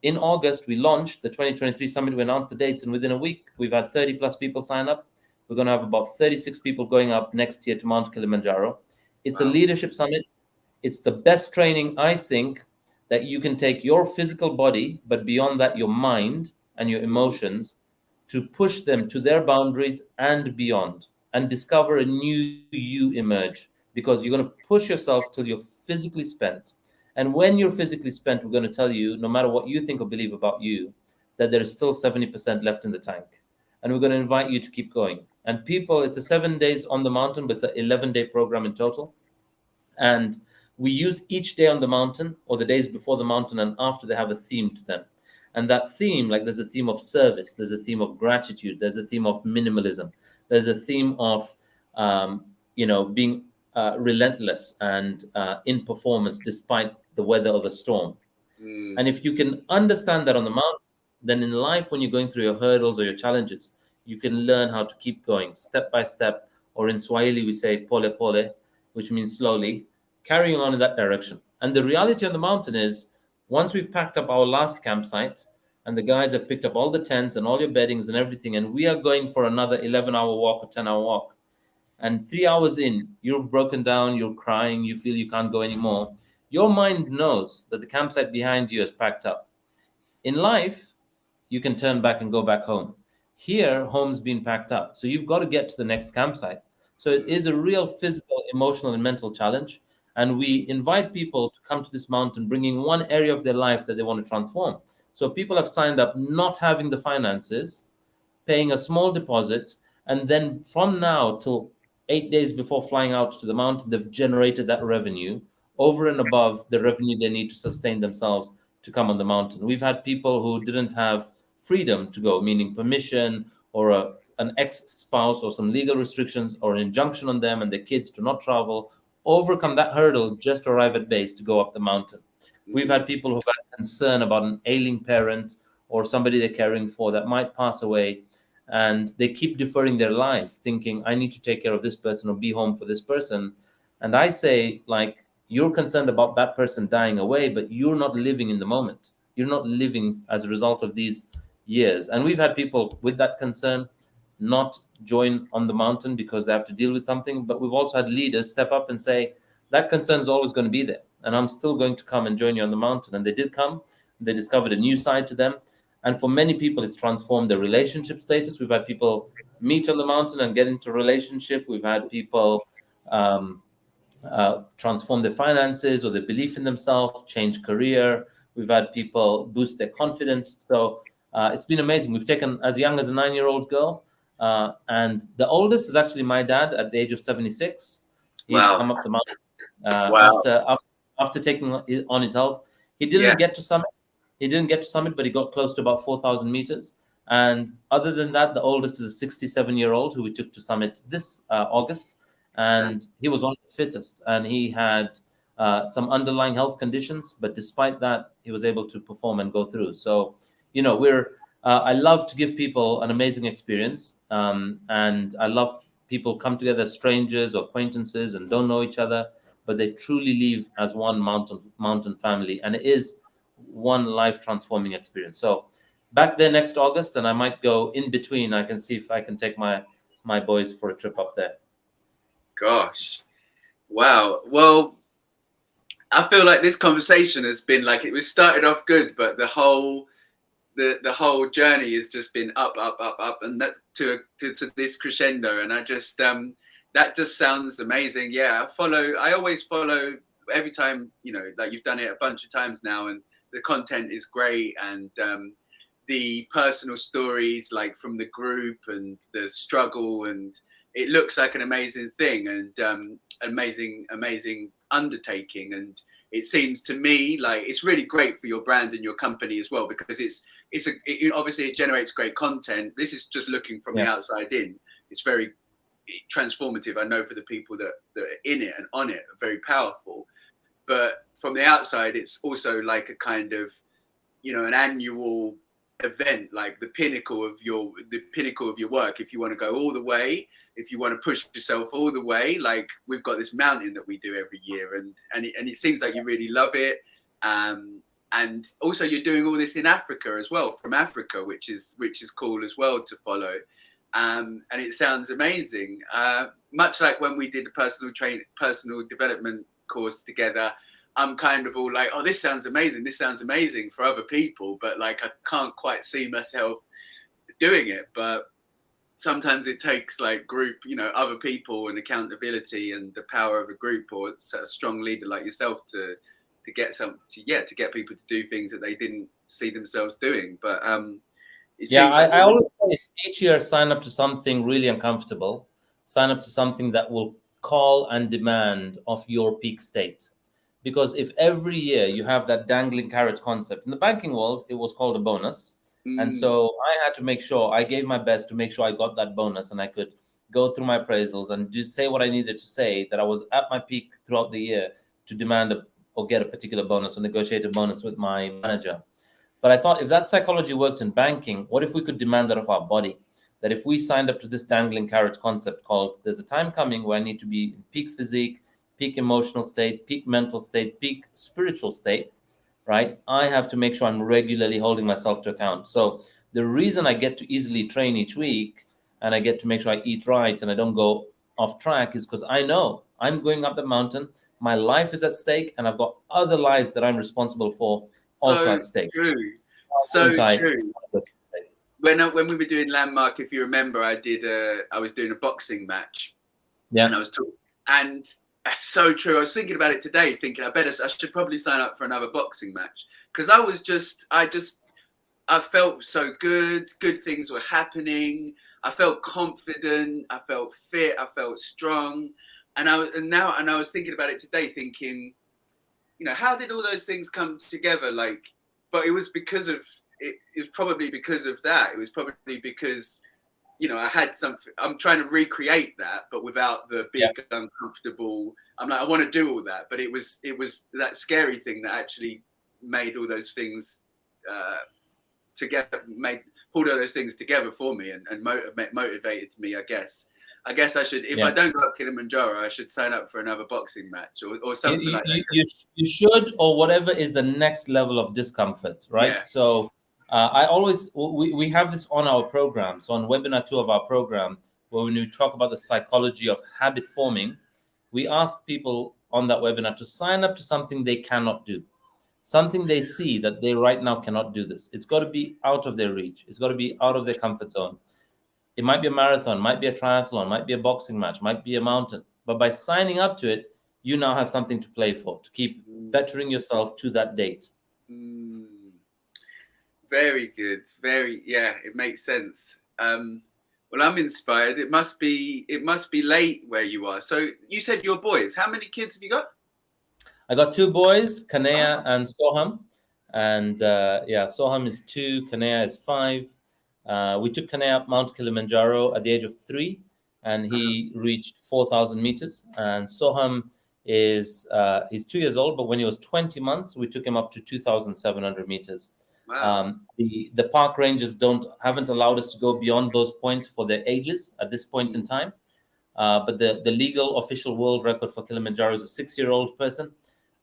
in August, we launched the 2023 summit. We announced the dates, and within a week, we've had 30 plus people sign up. We're going to have about 36 people going up next year to Mount Kilimanjaro. It's a leadership summit. It's the best training, I think, that you can take your physical body, but beyond that, your mind and your emotions, to push them to their boundaries and beyond, and discover a new you emerge, because you're going to push yourself till you're physically spent. And when you're physically spent, we're going to tell you, no matter what you think or believe about you, that there is still 70% left in the tank. And we're going to invite you to keep going. And people, it's a 7 days on the mountain, but it's an 11-day program in total. And we use each day on the mountain or the days before the mountain and after, they have a theme to them. And that theme, like there's a theme of service, there's a theme of gratitude, there's a theme of minimalism, there's a theme of, being relentless and in performance despite the weather or the storm. And if you can understand that on the mountain, then in life, when you're going through your hurdles or your challenges, you can learn how to keep going step by step, or in Swahili, we say pole pole, which means slowly, carrying on in that direction. And the reality on the mountain is, once we've packed up our last campsite and the guys have picked up all the tents and all your beddings and everything, and we are going for another 11-hour walk or 10-hour walk, and 3 hours in, you've broken down, you're crying, you feel you can't go anymore, your mind knows that the campsite behind you is packed up. In life, you can turn back and go back home. Here, home's been packed up. So you've got to get to the next campsite. So it is a real physical, emotional, and mental challenge. And we invite people to come to this mountain, bringing one area of their life that they want to transform. So people have signed up not having the finances, paying a small deposit, and then from now till 8 days before flying out to the mountain, they've generated that revenue over and above the revenue they need to sustain themselves to come on the mountain. We've had people who didn't have freedom to go, meaning permission or an ex-spouse or some legal restrictions or an injunction on them and their kids to not travel, overcome that hurdle just to arrive at base to go up the mountain. We've had people who've had concern about an ailing parent or somebody they're caring for that might pass away, and they keep deferring their life, thinking, I need to take care of this person or be home for this person. And I say, like, you're concerned about that person dying away, but you're not living in the moment. You're not living as a result of these years. And we've had people with that concern not join on the mountain because they have to deal with something. But we've also had leaders step up and say, that concern is always going to be there, and I'm still going to come and join you on the mountain. And they did come. They discovered a new side to them. And for many people, it's transformed their relationship status. We've had people meet on the mountain and get into a relationship. We've had people transform their finances or their belief in themselves, change career. We've had people boost their confidence. So it's been amazing. We've taken as young as a 9-year-old girl. And the oldest is actually my dad at the age of 76. He's come up the mountain after taking on his health. He didn't get to summit. He didn't get to summit, but he got close to about 4,000 meters. And other than that, the oldest is a 67-year-old who we took to summit this August. And he was one of the fittest. And he had some underlying health conditions. But despite that, he was able to perform and go through. So, I love to give people an amazing experience. And I love people come together as strangers or acquaintances and don't know each other, but they truly live as one mountain family. And it is one life transforming experience. So back there next August, and I might go in between. I can see if I can take my boys for a trip up there. Gosh, wow. Well, I feel like this conversation has been like, it was started off good, but the whole journey has just been up, and that to this crescendo. And I just that just sounds amazing. Yeah, I always follow every time, like you've done it a bunch of times now, and the content is great, and the personal stories, like from the group and the struggle, and it looks like an amazing thing, and amazing undertaking. And it seems to me like it's really great for your brand and your company as well, because obviously it generates great content. This is just looking from the outside in. It's very transformative. I know for the people that are in it and on it, are very powerful. But from the outside, it's also like a kind of, an annual event, like the pinnacle of your work. If you want to go all the way, if you want to push yourself all the way, like we've got this mountain that we do every year, and it seems like you really love it. And also you're doing all this in Africa as well, from Africa, which is cool as well to follow. And it sounds amazing. Much like when we did the personal development course together, I'm kind of all like, oh, this sounds amazing. This sounds amazing for other people, but like I can't quite see myself doing it. But sometimes it takes like group, other people and accountability and the power of a group, or a strong leader like yourself to get people to do things that they didn't see themselves doing. But I always say each year sign up to something really uncomfortable. Sign up to something that will call and demand of your peak state. Because if every year you have that dangling carrot concept, in the banking world, it was called a bonus. And so I had to make sure I gave my best to make sure I got that bonus, and I could go through my appraisals and say what I needed to say, that I was at my peak throughout the year to demand or get a particular bonus or negotiate a bonus with my manager. But I thought, if that psychology worked in banking, what if we could demand that of our body? That if we signed up to this dangling carrot concept called, there's a time coming where I need to be in peak physique, peak emotional state, peak mental state, peak spiritual state, right? I have to make sure I'm regularly holding myself to account. So the reason I get to easily train each week, and I get to make sure I eat right and I don't go off track, is because I know I'm going up the mountain. My life is at stake, and I've got other lives that I'm responsible for also at stake. So true. When we were doing Landmark, if you remember, I was doing a boxing match. Yeah. And that's so true. I was thinking about it today, thinking I should probably sign up for another boxing match, because I felt so good. Good things were happening. I felt confident. I felt fit. I felt strong. And I was thinking about it today, thinking, how did all those things come together? But it was because of it. It was probably because of that. It was probably because, I had something. I'm trying to recreate that, but without the big uncomfortable. I'm like, I want to do all that, but it was that scary thing that actually made all those things together. Pulled all those things together for me and motivated me. I guess I should, if I don't go up Kilimanjaro, I should sign up for another boxing match or something like that. You should, or whatever is the next level of discomfort, right? Yeah. So we have this on our program. So on webinar 2 of our program, where when we talk about the psychology of habit forming, we ask people on that webinar to sign up to something they cannot do, something they see that they right now cannot do this. It's got to be out of their reach. It's got to be out of their comfort zone. It might be a marathon, might be a triathlon, might be a boxing match, might be a mountain. But by signing up to it, you now have something to play for, to keep bettering yourself to that date. Very good. It makes sense. Well, I'm inspired. It must be late where you are. So you said your boys. How many kids have you got? I got 2 boys, Kanea and Soham. And Soham is 2, Kanea is 5. We took Kanea up Mount Kilimanjaro at the age of 3, and he reached 4,000 meters. And Soham is he's 2 years old, but when he was 20 months, we took him up to 2,700 meters. Wow. The park rangers haven't allowed us to go beyond those points for their ages at this point in time. But the legal official world record for Kilimanjaro is a 6-year-old person.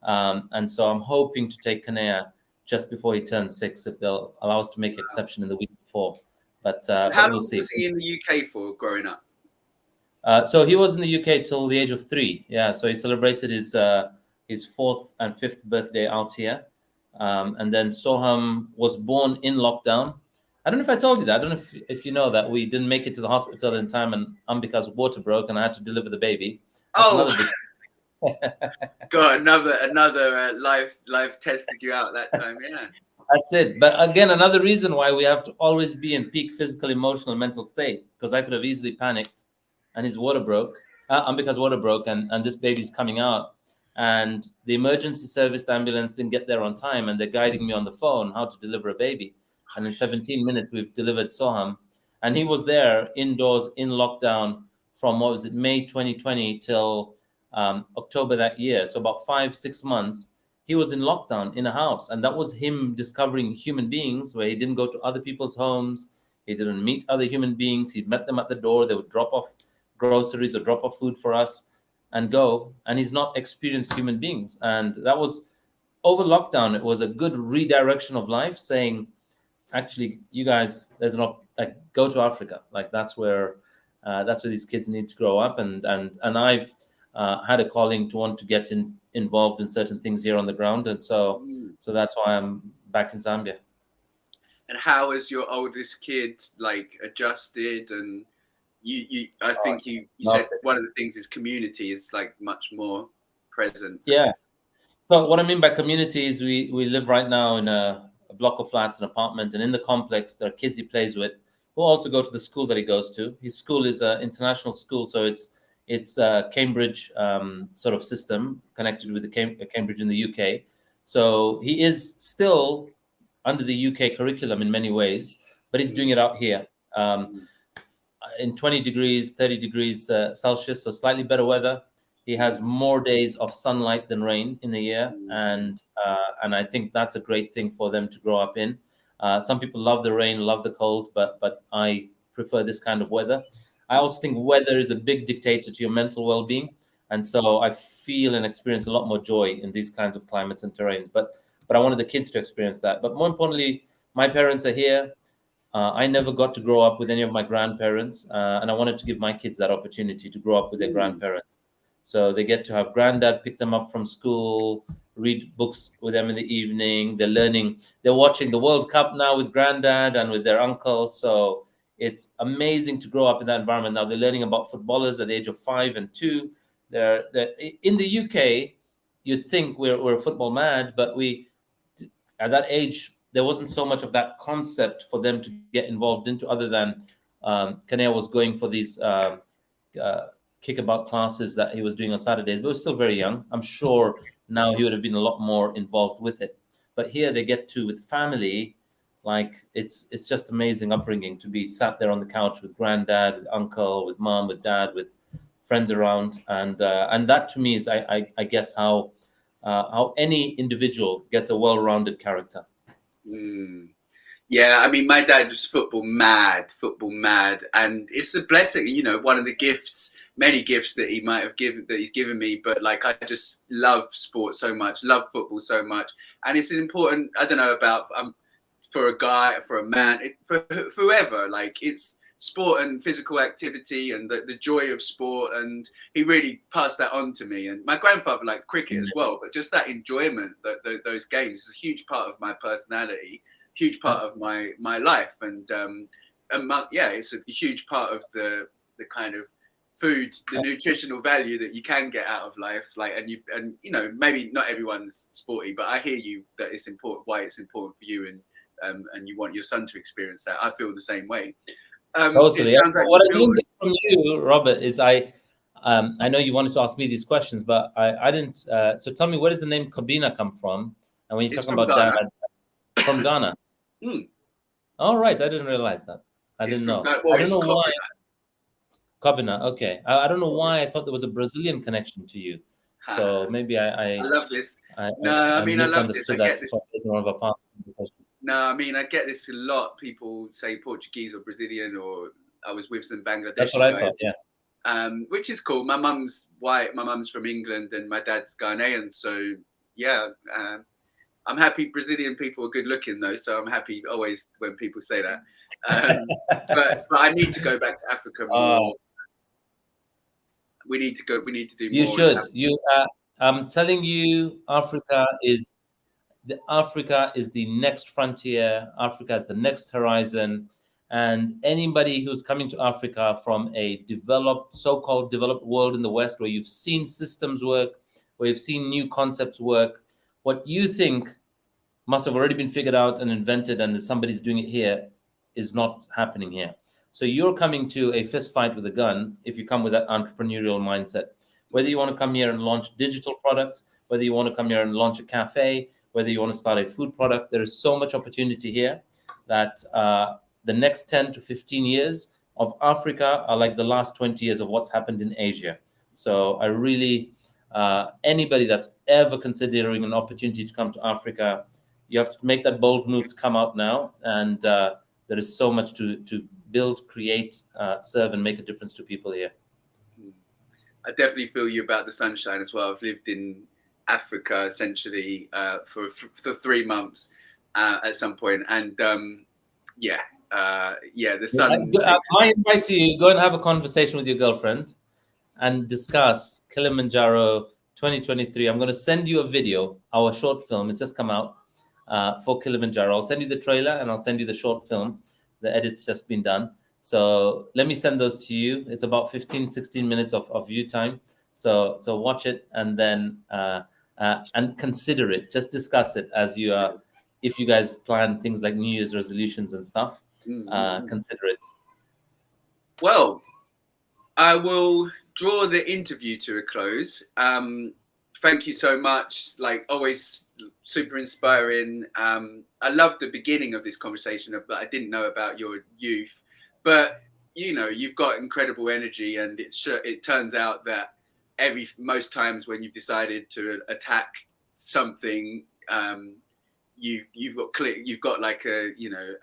And so I'm hoping to take Kanea just before he turns 6, if they'll allow us to make exception in the week before. But how long we'll see. Was he in the UK for growing up? So he was in the UK till the age of 3. Yeah, so he celebrated his 4th and 5th birthday out here. And then Soham was born in lockdown. I don't know if I told you that. I don't know if you know that we didn't make it to the hospital in time, and Ambika's water broke and I had to deliver the baby. That's another big. God, another life tested you out that time. Yeah. That's it. But again, another reason why we have to always be in peak physical, emotional, mental state, because I could have easily panicked and his water broke, and because water broke and this baby's coming out. And the emergency service, the ambulance didn't get there on time, and they're guiding me on the phone how to deliver a baby. And in 17 minutes, we've delivered Soham. And he was there indoors in lockdown from, what was it, May 2020 till October that year. So about 5-6 months he was in lockdown in a house, and that was him discovering human beings, where he didn't go to other people's homes, he didn't meet other human beings, he met them at the door, they would drop off groceries or drop off food for us and go, and he's not experienced human beings. And that was over lockdown. It was a good redirection of life, saying, actually, you guys, there's an like, go to Africa. Like that's where these kids need to grow up. And I've had a calling to want to get involved in certain things here on the ground, and so that's why I'm back in Zambia. And how has your oldest kid like adjusted? And I think you said one of the things is community is like much more present. Yeah. So what I mean by community is we live right now in a block of flats, an apartment, and in the complex there are kids he plays with who also go to the school that he goes to. His school is an international school, so it's a Cambridge sort of system connected with the Cambridge in the UK. So he is still under the UK curriculum in many ways, but he's doing it out here in 20 degrees, 30 degrees Celsius, so slightly better weather. He has more days of sunlight than rain in the year, and I think that's a great thing for them to grow up in. Some people love the rain, love the cold, but I prefer this kind of weather. I also think weather is a big dictator to your mental well-being, and so I feel and experience a lot more joy in these kinds of climates and terrains. But I wanted the kids to experience that. But more importantly, my parents are here. I never got to grow up with any of my grandparents, and I wanted to give my kids that opportunity to grow up with their grandparents. So they get to have granddad pick them up from school, read books with them in the evening. They're watching the World Cup now with granddad and with their uncle. So it's amazing to grow up in that environment. Now they're learning about footballers at the age of 5 and 2. They're in the UK, you'd think we're football mad, but at that age, there wasn't so much of that concept for them to get involved into, other than Kanea was going for these kickabout classes that he was doing on Saturdays, but he was still very young. I'm sure now he would have been a lot more involved with it. But here they get to, with family, like it's just amazing upbringing to be sat there on the couch with granddad, with uncle, with mom, with dad, with friends around, and that to me is I guess how any individual gets a well-rounded character. Yeah, I mean, my dad was football mad, and it's a blessing. You know, one of the gifts, many gifts that he's given me. But like, I just love sport so much, love football so much, and it's an important. I don't know about for a guy, for a man, for whoever. Like, it's sport and physical activity and the joy of sport, and he really passed that on to me. And my grandfather liked cricket as well, but just that enjoyment, those games, is a huge part of my personality. Huge part of my life, and it's a huge part of the kind of food, the nutritional value that you can get out of life. Like, and you know, maybe not everyone's sporty, but I hear you that it's important. Why it's important for you, and you want your son to experience that. I feel the same way. Totally. What I didn't get from you, Robert, is I know you wanted to ask me these questions, but I didn't. So tell me, where does the name Kobina come from? And when you're talking about Ghana. Dad, from Ghana. All right, I didn't realize that. I didn't know. I don't know why. Kobina. Okay, I don't know why I thought there was a Brazilian connection to you. So maybe I love this. I misunderstood that from one of our past conversations. No, I mean, I get this a lot. People say Portuguese or Brazilian, or I was with some Bangladeshi That's what I guys. thought, yeah. Which is cool. My mum's white, my mum's from England, and my dad's Ghanaian. So yeah, I'm happy. Brazilian people are good looking though, so I'm happy always when people say that. But I need to go back to Africa more. We need to go. We need to do more. You should. I'm telling you, Africa is the next frontier. Africa is the next horizon. And anybody who's coming to Africa from a so-called developed world in the West, where you've seen systems work, where you've seen new concepts work. What you think must have already been figured out and invented, and somebody's doing it here, is not happening here. So you're coming to a fist fight with a gun if you come with that entrepreneurial mindset. Whether you want to come here and launch digital product, whether you want to come here and launch a cafe, whether you want to start a food product, there is so much opportunity here that the next 10 to 15 years of Africa are like the last 20 years of what's happened in Asia. So I really, anybody that's ever considering an opportunity to come to Africa, you have to make that bold move to come out now. And there is so much to build, create, serve, and make a difference to people here. I definitely feel you about the sunshine as well. I've lived in Africa essentially for 3 months at some point, and the sun. I invite you, go and have a conversation with your girlfriend and discuss Kilimanjaro 2023. I'm going to send you a video, our short film. It's just come out for Kilimanjaro. I'll send you the trailer and I'll send you the short film. The edit's just been done. So let me send those to you. It's about 15, 16 minutes of view time. So watch it and then and consider it. Just discuss it as you are. If you guys plan things like New Year's resolutions and stuff, consider it. Well, I will draw the interview to a close. Thank you so much. Like always, super inspiring. I loved the beginning of this conversation, but I didn't know about your youth. But you know, you've got incredible energy, and it turns out that most times when you've decided to attack something, you've got like a, you know,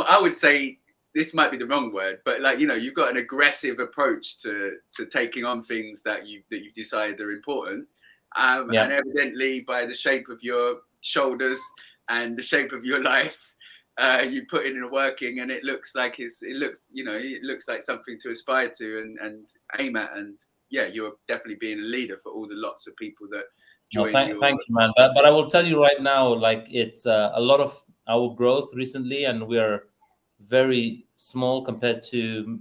I would say, this might be the wrong word, but like, you know, you've got an aggressive approach to taking on things that you've decided are important. And evidently by the shape of your shoulders and the shape of your life, you put in the working, and it looks like it looks like something to aspire to and aim at. And yeah, you're definitely being a leader for all the lots of people that join. Thank you, man. But I will tell you right now, like it's a lot of our growth recently, and we're very small compared to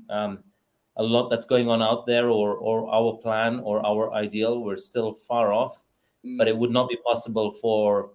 a lot that's going on out there, or our plan or our ideal. We're still far off, but it would not be possible for,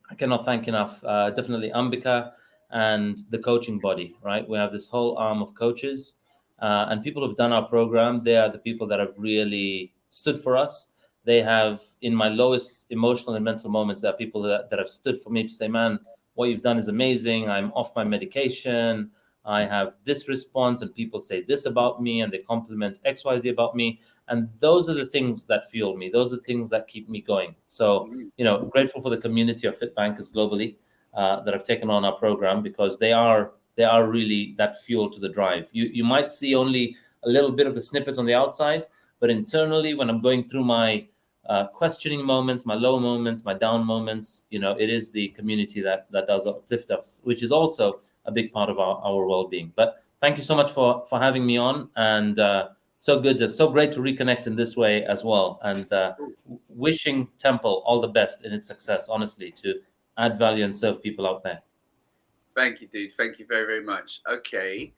I cannot thank enough, definitely Ambika and the coaching body, right? We have this whole arm of coaches and people who've done our program. They are the people that have really stood for us. They have, in my lowest emotional and mental moments, there are people that have stood for me to say, man, what you've done is amazing. I'm off my medication. I have this response, and people say this about me, and they compliment XYZ about me. And those are the things that fuel me. Those are the things that keep me going. So, you know, grateful for the community of FitBankers globally that have taken on our program, because they are really that fuel to the drive. You might see only a little bit of the snippets on the outside, but internally, when I'm going through my questioning moments, my low moments, my down moments, you know, it is the community that does uplift us, which is also a big part of our well-being. But thank you so much for having me on, and so great to reconnect in this way as well. And wishing TEMPL all the best in its success, honestly, to add value and serve people out there. Thank you, dude. Thank you very, very much. Okay.